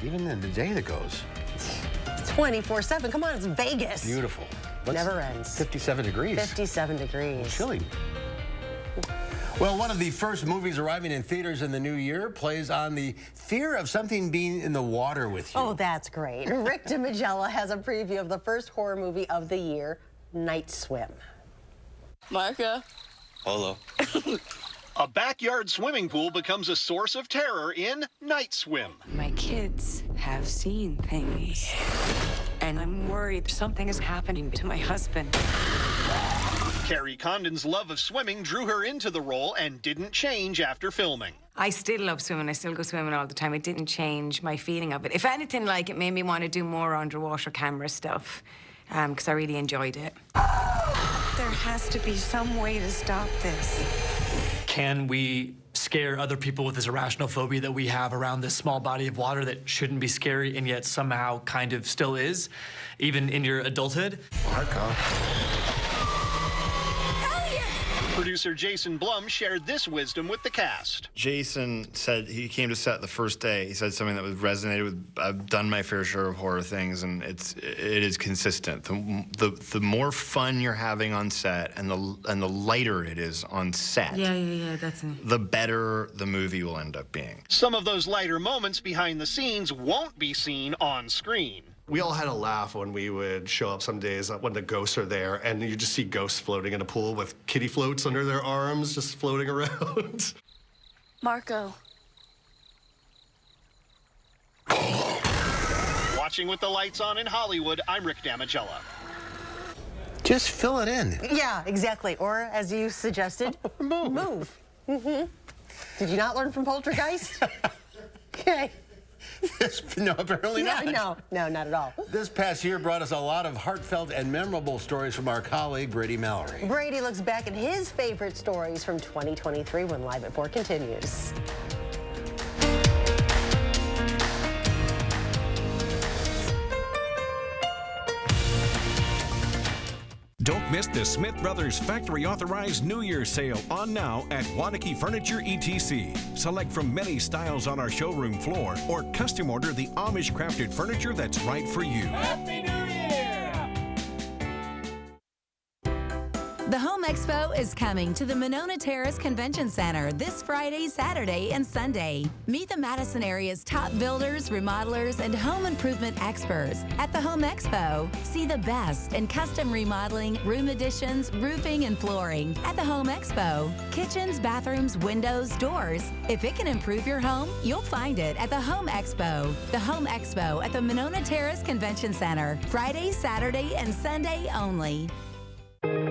Speaker 1: Even in the day that goes.
Speaker 2: 24/7. Come on, it's Vegas.
Speaker 1: Beautiful.
Speaker 2: Never ends.
Speaker 1: 57 degrees.
Speaker 2: 57 degrees.
Speaker 1: Chilly. Well, one of the first movies arriving in theaters in the new year plays on the fear of something being in the water with you.
Speaker 2: Oh, that's great. Rick DiMagella has a preview of the first horror movie of the year, Night Swim.
Speaker 30: Marca.
Speaker 31: Hello. A backyard swimming pool becomes a source of terror in Night Swim.
Speaker 22: My kids have seen things, and I'm worried something is happening to my husband.
Speaker 31: Carrie Condon's love of swimming drew her into the role and didn't change after filming.
Speaker 22: I still love swimming. I still go swimming all the time. It didn't change my feeling of it. If anything, like, it made me want to do more underwater camera stuff, because I really enjoyed it. There has to be some way to stop this.
Speaker 32: Can we scare other people with this irrational phobia that we have around this small body of water that shouldn't be scary and yet somehow kind of still is, even in your adulthood?
Speaker 31: Producer Producer Jason Blum shared this wisdom with the cast.
Speaker 5: Jason said he came to set the first day. He said something that was resonated with. I've done my fair share of horror things, and it is consistent. The more fun you're having on set, and the lighter it is on set.
Speaker 9: Yeah, that's it.
Speaker 5: The better the movie will end up being.
Speaker 31: Some of those lighter moments behind the scenes won't be seen on screen.
Speaker 10: We all had a laugh when we would show up some days when the ghosts are there, and you just see ghosts floating in a pool with kiddie floats under their arms, just floating around.
Speaker 30: Marco.
Speaker 31: Watching with the lights on in Hollywood, I'm Rick Damigella.
Speaker 1: Just fill it in.
Speaker 2: Yeah, exactly. Or, as you suggested, move. Mm-hmm. Did you not learn from Poltergeist? Okay.
Speaker 1: No, apparently not.
Speaker 2: No, not at all.
Speaker 1: This past year brought us a lot of heartfelt and memorable stories from our colleague, Brady Mallory.
Speaker 2: Brady looks back at his favorite stories from 2023 when Live at 4 continues.
Speaker 11: Don't miss the Smith Brothers Factory Authorized New Year sale on now at Wanakee Furniture ETC. Select from many styles on our showroom floor or custom order the Amish crafted furniture that's right for you.
Speaker 12: Happy New Year!
Speaker 13: The Home Expo is coming to the Monona Terrace Convention Center this Friday, Saturday, and Sunday. Meet the Madison area's top builders, remodelers, and home improvement experts at the Home Expo. See the best in custom remodeling, room additions, roofing, and flooring at the Home Expo. Kitchens, bathrooms, windows, doors. If it can improve your home, you'll find it at the Home Expo. The Home Expo at the Monona Terrace Convention Center. Friday, Saturday, and Sunday only.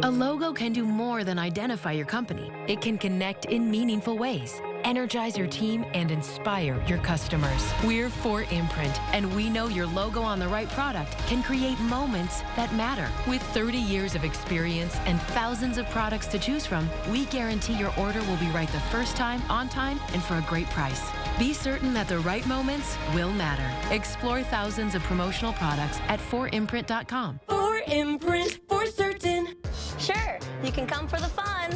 Speaker 22: A logo can do more than identify your company. It can connect in meaningful ways, energize your team, and inspire your customers. We're 4imprint, and we know your logo on the right product can create moments that matter. With 30 years of experience and thousands of products to choose from, we guarantee your order will be right the first time, on time, and for a great price. Be certain that the right moments will matter. Explore thousands of promotional products at 4imprint.com.
Speaker 16: 4imprint, for certain.
Speaker 8: Sure, you can come for the fun,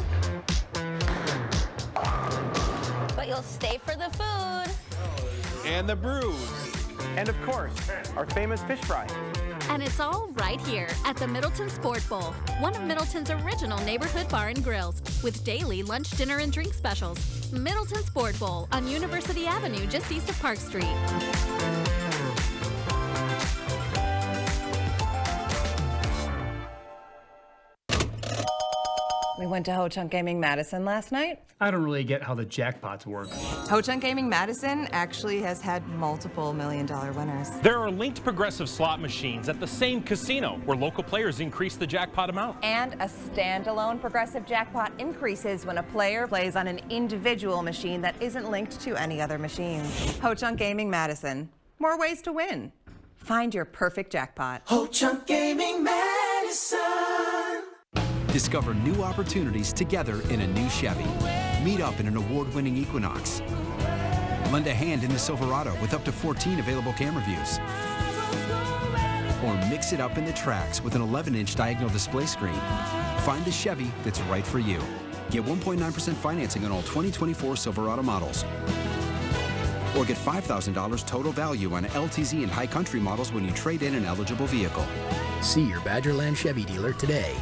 Speaker 8: but you'll stay for the food.
Speaker 14: And the brews. And of course, our famous fish fry.
Speaker 15: And it's all right here at the Middleton Sport Bowl, one of Middleton's original neighborhood bar and grills, with daily lunch, dinner, and drink specials. Middleton Sport Bowl on University Avenue, just east of Park Street.
Speaker 19: We went to Ho Chunk Gaming Madison last night.
Speaker 21: I don't really get how the jackpots work.
Speaker 19: Ho Chunk Gaming Madison actually has had multiple million-dollar winners.
Speaker 27: There are linked progressive slot machines at the same casino where local players increase the jackpot amount.
Speaker 19: And a standalone progressive jackpot increases when a player plays on an individual machine that isn't linked to any other machines. Ho Chunk Gaming Madison. More ways to win. Find your perfect jackpot.
Speaker 16: Ho Chunk Gaming Madison.
Speaker 28: Discover new opportunities together in a new Chevy. Meet up in an award-winning Equinox. Lend a hand in the Silverado with up to 14 available camera views. Or mix it up in the tracks with an 11-inch diagonal display screen. Find the Chevy that's right for you. Get 1.9% financing on all 2024 Silverado models. Or get $5,000 total value on LTZ and High Country models when you trade in an eligible vehicle.
Speaker 33: See your Badgerland Chevy dealer today.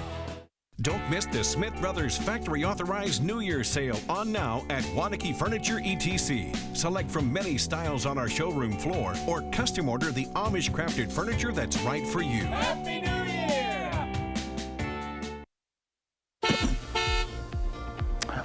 Speaker 11: Don't miss the Smith Brothers Factory Authorized New Year sale on now at Wanakee Furniture ETC. Select from many styles on our showroom floor or custom order the Amish crafted furniture that's right for you.
Speaker 12: Happy New Year!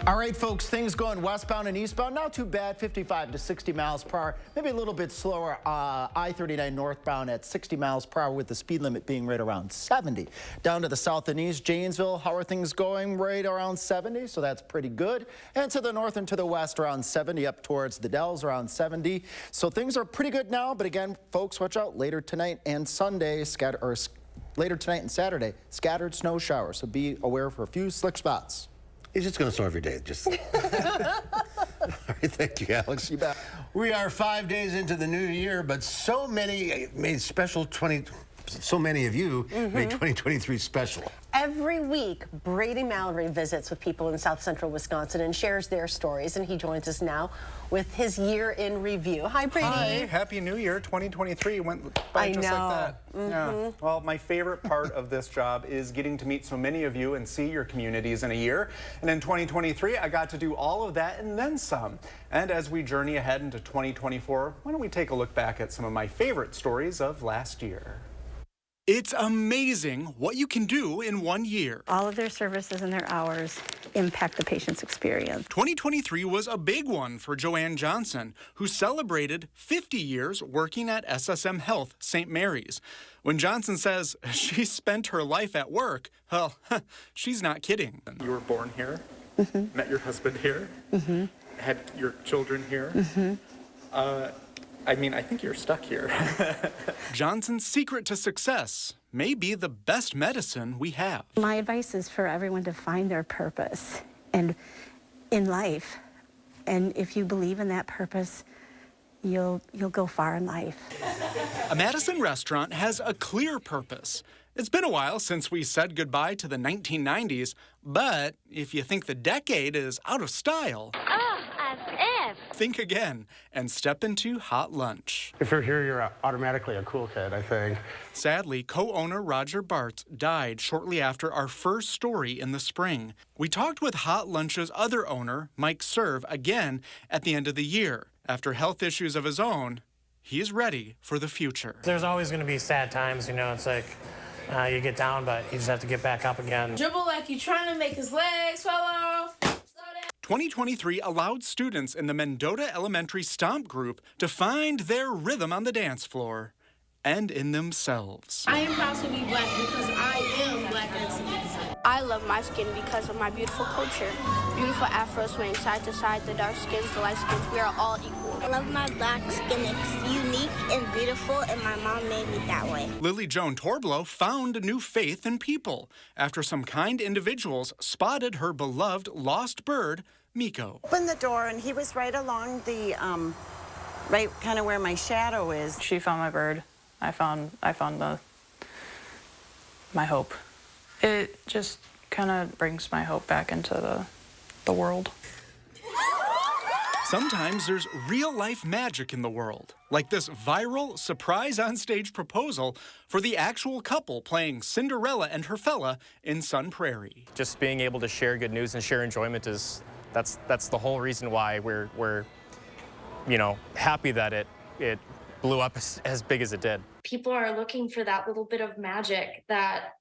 Speaker 3: All right, folks, things going westbound and eastbound, not too bad, 55 to 60 miles per hour. Maybe a little bit slower, I-39 northbound at 60 miles per hour with the speed limit being right around 70. Down to the south and east, Janesville, how are things going? Right around 70, so that's pretty good. And to the north and to the west, around 70, up towards the Dells, around 70. So things are pretty good now, but again, folks, watch out later tonight and Sunday, later tonight and Saturday, scattered snow showers, so be aware for a few slick spots.
Speaker 1: It's just going to snow every day. Just. All right, thank you, Alex.
Speaker 3: You bet.
Speaker 1: We are 5 days into the new year, but so many made special so many of you make 2023 special.
Speaker 2: Every week, Brady Mallory visits with people in South Central Wisconsin and shares their stories, and he joins us now with his year in review. Hi, Brady.
Speaker 4: Hi, Happy New Year. 2023 went by just like that. Yeah. Well, my favorite part of this job is getting to meet so many of you and see your communities in a year. And in 2023, I got to do all of that and then some. And as we journey ahead into 2024, why don't we take a look back at some of my favorite stories of last year.
Speaker 6: It's amazing what you can do in 1 year.
Speaker 7: All of their services and their hours impact the patient's experience.
Speaker 6: 2023 was a big one for Joanne Johnson, who celebrated 50 years working at SSM Health St. Mary's. When Johnson says she spent her life at work, well, she's not kidding.
Speaker 4: You were born here, met your husband here, had your children here. I mean, I think you're stuck here.
Speaker 6: Johnson's secret to success may be the best medicine we have.
Speaker 7: My advice is for everyone to find their purpose and in life. And if you believe in that purpose, you'll go far in life.
Speaker 6: A Madison restaurant has a clear purpose. It's been a while since we said goodbye to the 1990s, but if you think the decade is out of style, think again and step into hot lunch.
Speaker 9: If you're here, you're automatically a cool kid, I think.
Speaker 6: Sadly, co-owner Roger Bartz died shortly after our first story in the spring. We talked with Hot Lunch's other owner, Mike Serve, again at the end of the year. After health issues of his own, he's ready for the future.
Speaker 17: There's always going to be sad times, you know, it's like you get down, but you just have to get back up again.
Speaker 18: Dribble like you're trying to make his legs fall off.
Speaker 6: 2023 allowed students in the Mendota Elementary Stomp Group to find their rhythm on the dance floor and in themselves.
Speaker 18: I am proud to be black because I am black excellence.
Speaker 20: I love my skin because of my beautiful culture. Beautiful afro swing, side to side, the dark skins, the light skins, we are all equal.
Speaker 23: I love my black skin. It's unique and beautiful, and my mom made me that way.
Speaker 6: Lily Joan Torblow found a new faith in people after some kind individuals spotted her beloved lost bird, Miko.
Speaker 24: Opened the door, and he was right along the, right kind of where my shadow is.
Speaker 25: She found my bird. I found my hope. It just kind of brings my hope back into the world.
Speaker 6: Sometimes there's real-life magic in the world, like this viral surprise on-stage proposal for the actual couple playing Cinderella and her fella in Sun Prairie.
Speaker 21: Just being able to share good news and share enjoyment that's the whole reason why we're you know, happy that it blew up as big as it did.
Speaker 26: People are looking for that little bit of magic that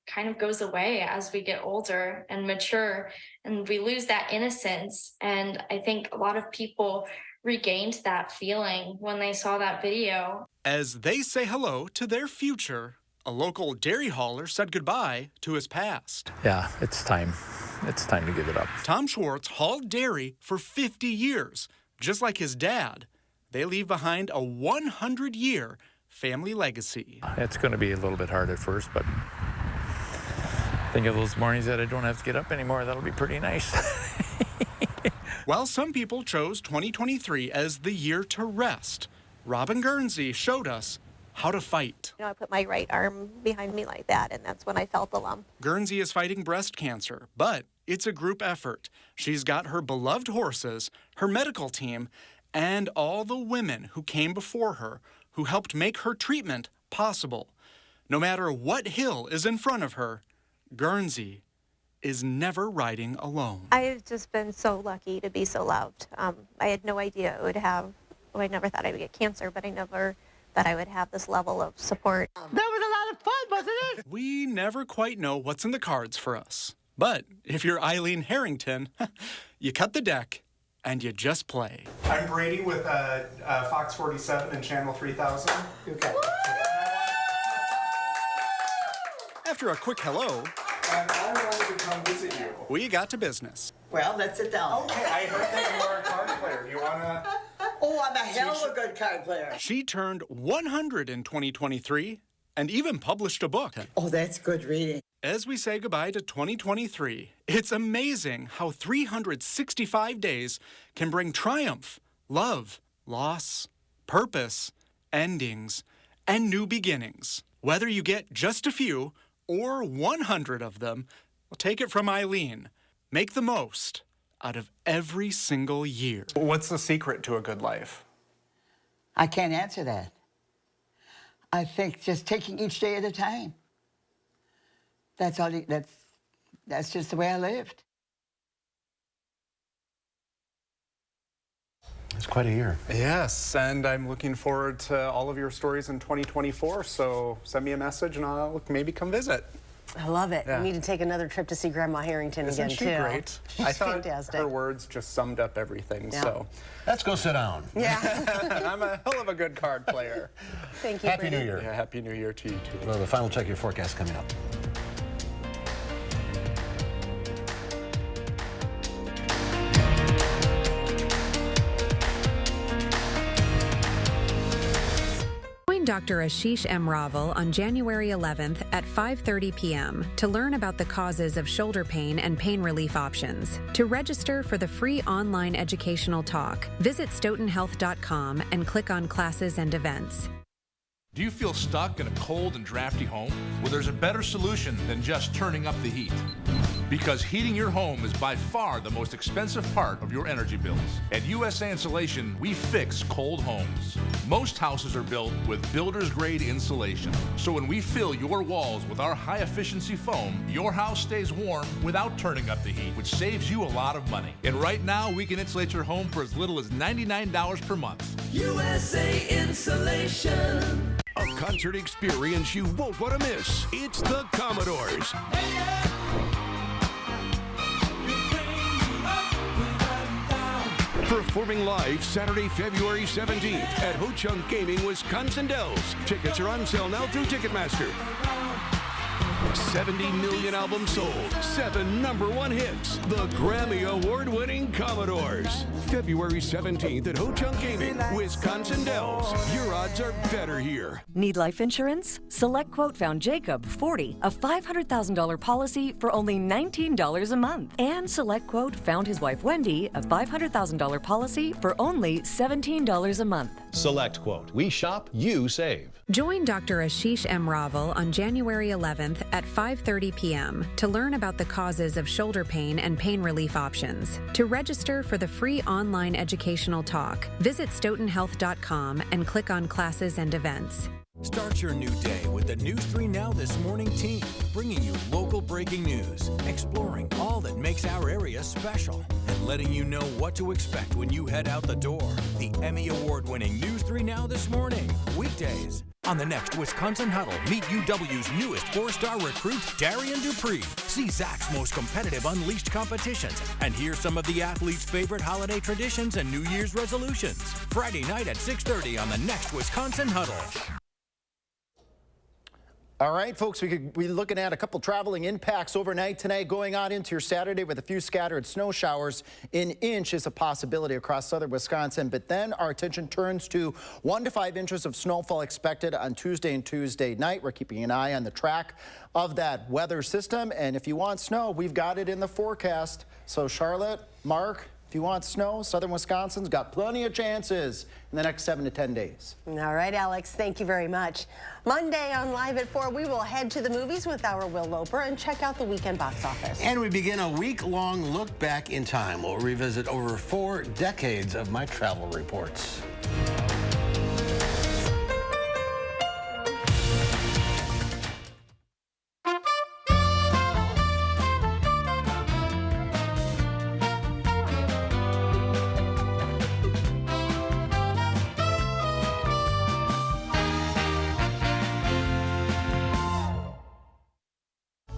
Speaker 26: kind of goes away as we get older and mature, and we lose that innocence. And I think a lot of people regained that feeling when they saw that video.
Speaker 6: As they say hello to their future, a local dairy hauler said goodbye to his past.
Speaker 29: Yeah, it's time. It's time to give it up.
Speaker 6: Tom Schwartz hauled dairy for 50 years. Just like his dad, they leave behind a 100-year family legacy.
Speaker 29: It's going to be a little bit hard at first, but think of those mornings that I don't have to get up anymore. That'll be pretty nice.
Speaker 6: While some people chose 2023 as the year to rest, Robin Guernsey showed us how to fight.
Speaker 32: You know, I put my right arm behind me like that, and that's when I felt the lump.
Speaker 6: Guernsey is fighting breast cancer, but it's a group effort. She's got her beloved horses, her medical team, and all the women who came before her who helped make her treatment possible. No matter what hill is in front of her, Guernsey is never riding alone.
Speaker 32: I've just been so lucky to be so loved. I had no idea it would have, well, I never thought I would get cancer, but I never thought I would have this level of support.
Speaker 24: That was a lot of fun, wasn't it?
Speaker 6: We never quite know what's in the cards for us. But if you're Eileen Harrington, you cut the deck and you just play.
Speaker 4: I'm Brady with Fox 47 and Channel 3000. Okay.
Speaker 6: After a quick hello,
Speaker 4: and I wanted to come visit you.
Speaker 6: We got to business.
Speaker 24: Well, let's sit down.
Speaker 4: Okay, I heard that you are a card player. Do you want to?
Speaker 24: Oh, I'm a hell of a good card player.
Speaker 6: She turned 100 in 2023 and even published a book.
Speaker 24: Oh, that's good reading.
Speaker 6: As we say goodbye to 2023, it's amazing how 365 days can bring triumph, love, loss, purpose, endings, and new beginnings. Whether you get just a few or 100 of them, well, take it from Eileen. Make the most out of every single year.
Speaker 4: What's the secret to a good life?
Speaker 5: I can't answer that. I think just taking each day at a time. That's all. That's just the way I lived.
Speaker 1: It's quite a year.
Speaker 4: Yes, and I'm looking forward to all of your stories in 2024, so send me a message and I'll maybe come visit.
Speaker 2: I love it.
Speaker 4: Yeah.
Speaker 2: We need to take another trip to see Grandma Harrington
Speaker 4: Isn't
Speaker 2: again,
Speaker 4: she
Speaker 2: too.
Speaker 4: great?
Speaker 2: She's
Speaker 4: I thought
Speaker 2: fantastic.
Speaker 4: her words just summed up everything,
Speaker 2: Yeah.
Speaker 4: so.
Speaker 1: Let's go sit down.
Speaker 2: Yeah.
Speaker 4: I'm a hell of a good card player.
Speaker 2: Thank you,
Speaker 1: Happy New
Speaker 2: Brady.
Speaker 1: Year.
Speaker 4: Yeah, Happy New Year to you, too.
Speaker 1: Well, the final check of your forecast coming up.
Speaker 8: Join Dr. Ashish M. Raval on January 11th at 5:30 p.m. to learn about the causes of shoulder pain and pain relief options. To register for the free online educational talk, visit stoughtonhealth.com and click on Classes and Events.
Speaker 10: Do you feel stuck in a cold and drafty home? Well, there's a better solution than just turning up the heat. Because heating your home is by far the most expensive part of your energy bills. At USA Insulation, we fix cold homes. Most houses are built with builder's grade insulation. So when we fill your walls with our high efficiency foam, your house stays warm without turning up the heat, which saves you a lot of money. And right now, we can insulate your home for as little as $99 per month.
Speaker 12: USA Insulation.
Speaker 11: A concert experience you won't want to miss. It's the Commodores. Performing live Saturday, February 17th at Ho Chunk Gaming, Wisconsin Dells. Tickets are on sale now through Ticketmaster. 70 million albums sold, 7 #1 hits. The Grammy Award-winning Commodores. February 17th at Ho Chunk Gaming, Wisconsin Dells. Your odds are better here.
Speaker 13: Need life insurance? SelectQuote found Jacob, 40, a $500,000 policy for only $19 a month. And SelectQuote found his wife Wendy, a $500,000 policy for only $17 a month.
Speaker 14: SelectQuote. We shop, you save.
Speaker 8: Join Dr. Ashish M. Raval on January 11th at 5:30 p.m. to learn about the causes of shoulder pain and pain relief options. To register for the free online educational talk, visit stoughtonhealth.com and click on Classes and Events.
Speaker 15: Start your new day with the News 3 Now This Morning team, bringing you local breaking news, exploring all that makes our area special, and letting you know what to expect when you head out the door. The Emmy Award-winning News 3 Now This Morning, weekdays. On the next Wisconsin Huddle, meet UW's newest 4-star recruit, Darian Dupree. See Zach's most competitive Unleashed competitions and hear some of the athletes' favorite holiday traditions and New Year's resolutions. Friday night at 6:30 on the next Wisconsin Huddle.
Speaker 3: All right, folks, we could be looking at a couple traveling impacts overnight tonight, going on into your Saturday with a few scattered snow showers. An inch is a possibility across southern Wisconsin, but then our attention turns to 1 to 5 inches of snowfall expected on Tuesday and Tuesday night. We're keeping an eye on the track of that weather system, and if you want snow, we've got it in the forecast. So Charlotte, Mark, if you want snow, southern Wisconsin's got plenty of chances in the next 7 to 10 days.
Speaker 2: All right, Alex, thank you very much. Monday on Live at 4, we will head to the movies with our Will Loper and check out the weekend box office.
Speaker 1: And we begin a week-long look back in time. We'll revisit over 4 decades of my travel reports.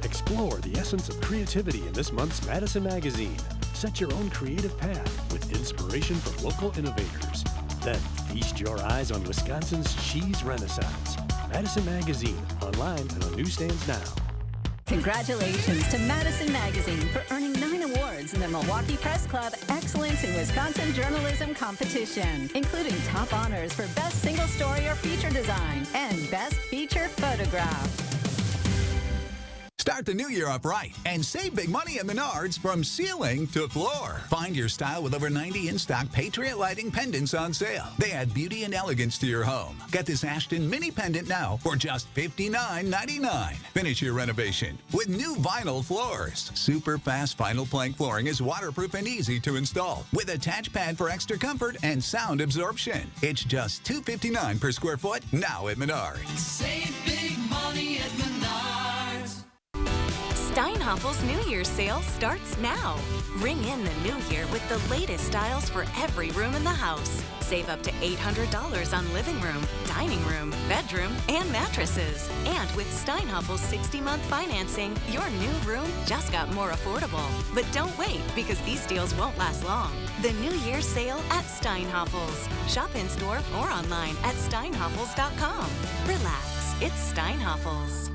Speaker 16: Explore the essence of creativity in this month's Madison magazine. Set your own creative path with inspiration from local innovators. Then feast your eyes on Wisconsin's cheese renaissance. Madison Magazine, online and on newsstands now.
Speaker 19: Congratulations to Madison Magazine for earning 9 awards in the Milwaukee Press Club Excellence in Wisconsin Journalism Competition, including top honors for Best Single Story or Feature Design and Best Feature Photograph.
Speaker 7: Start the new year up right and save big money at Menards from ceiling to floor. Find your style with over 90 in-stock Patriot lighting pendants on sale. They add beauty and elegance to your home. Get this Ashton mini pendant now for just $59.99. Finish your renovation with new vinyl floors. Super fast vinyl plank flooring is waterproof and easy to install with attached pad for extra comfort and sound absorption. It's just $259 per square foot now at Menards.
Speaker 12: Save big money at Menards.
Speaker 9: Steinhaffel's New Year's sale starts now. Ring in the new year with the latest styles for every room in the house. Save up to $800 on living room, dining room, bedroom, and mattresses. And with Steinhaffel's 60-month financing, your new room just got more affordable. But don't wait, because these deals won't last long. The New Year's sale at Steinhaffel's. Shop in-store or online at steinhaffels.com. Relax, it's Steinhaffel's.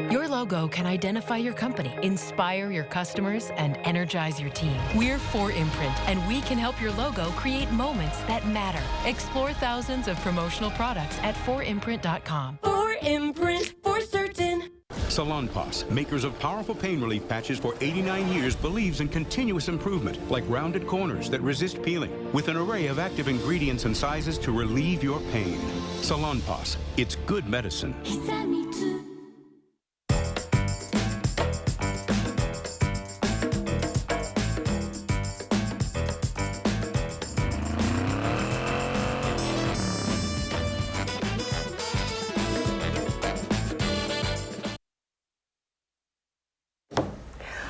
Speaker 17: Your logo can identify your company, inspire your customers, and energize your team. We're 4imprint, and we can help your logo create moments that matter. Explore thousands of promotional products at 4imprint.com.
Speaker 12: 4imprint, for certain.
Speaker 18: Salonpas, makers of powerful pain relief patches for 89 years, believes in continuous improvement, like rounded corners that resist peeling, with an array of active ingredients and sizes to relieve your pain. Salonpas, it's good medicine.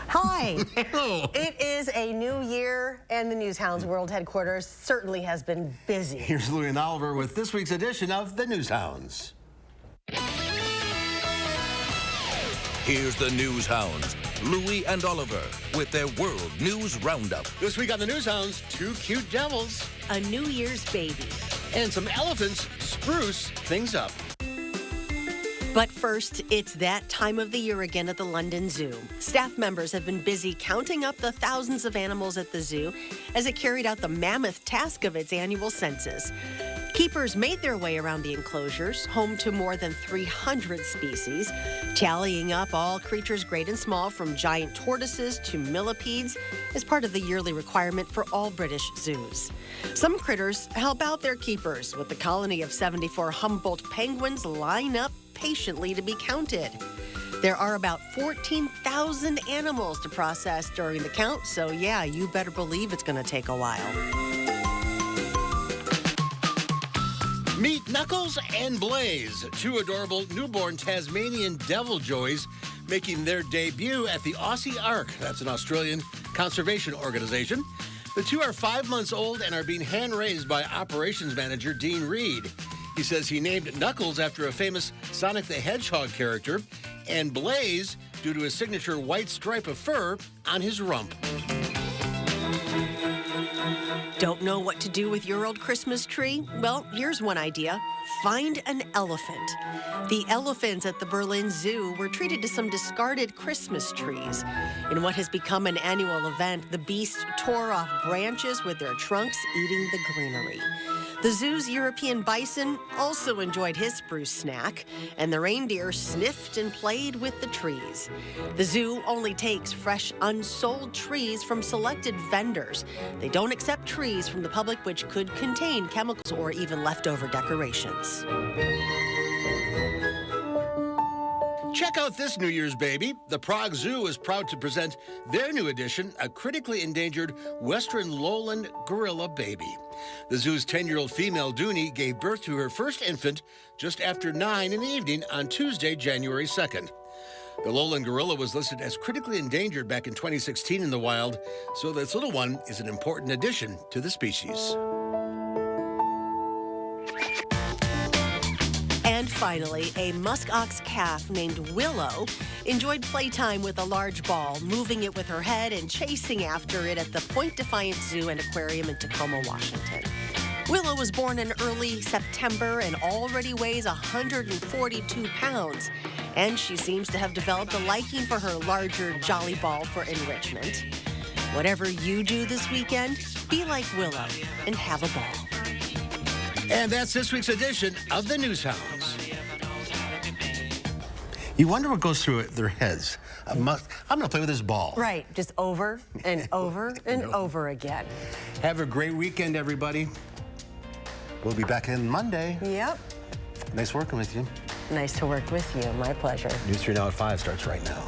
Speaker 2: Hi. Hello. It is a new year, and the News Hounds World Headquarters certainly has been busy.
Speaker 1: Here's Louie and Oliver with this week's edition of the News Hounds.
Speaker 20: Here's the News Hounds, Louie and Oliver, with their World News Roundup.
Speaker 1: This week on the News Hounds, 2 cute devils,
Speaker 2: a New Year's baby,
Speaker 1: and some elephants spruce things up.
Speaker 2: But first, it's that time of the year again at the London Zoo. Staff members have been busy counting up the thousands of animals at the zoo as it carried out the mammoth task of its annual census. Keepers made their way around the enclosures, home to more than 300 species, tallying up all creatures great and small, from giant tortoises to millipedes, as part of the yearly requirement for all British zoos. Some critters help out their keepers, with the colony of 74 Humboldt penguins line up patiently to be counted. There are about 14,000 animals to process during the count, so yeah, you better believe it's going to take a while.
Speaker 1: Meet Knuckles and Blaze, 2 adorable newborn Tasmanian devil joys making their debut at the Aussie Ark. That's an Australian conservation organization. The 2 are 5 months old and are being hand-raised by operations manager Dean Reed. He says he named Knuckles after a famous Sonic the Hedgehog character, and Blaze due to his signature white stripe of fur on his rump.
Speaker 2: Don't know what to do with your old Christmas tree? Well, here's one idea. Find an elephant. The elephants at the Berlin Zoo were treated to some discarded Christmas trees. In what has become an annual event, the beasts tore off branches with their trunks, eating the greenery. The zoo's European bison also enjoyed his spruce snack, and the reindeer sniffed and played with the trees. The zoo only takes fresh, unsold trees from selected vendors. They don't accept trees from the public which could contain chemicals or even leftover decorations.
Speaker 1: Check out this New Year's baby. The Prague Zoo is proud to present their new addition, a critically endangered western lowland gorilla baby. The zoo's 10-year-old female Dooney gave birth to her first infant just after 9 in the evening on Tuesday, January 2nd. The lowland gorilla was listed as critically endangered back in 2016 in the wild, so this little one is an important addition to the species.
Speaker 2: And finally, a muskox calf named Willow enjoyed playtime with a large ball, moving it with her head and chasing after it at the Point Defiance Zoo and Aquarium in Tacoma, Washington. Willow was born in early September and already weighs 142 pounds. And she seems to have developed a liking for her larger jolly ball for enrichment. Whatever you do this weekend, be like Willow and have a ball.
Speaker 1: And that's this week's edition of the News Hounds. You wonder what goes through their heads. I'm going to play with this ball.
Speaker 2: Right, just over and over and over again.
Speaker 1: Have a great weekend, everybody. We'll be back in Monday.
Speaker 2: Yep.
Speaker 1: Nice working with you.
Speaker 2: Nice to work with you. My pleasure.
Speaker 1: News 3 Now at 5 starts right now.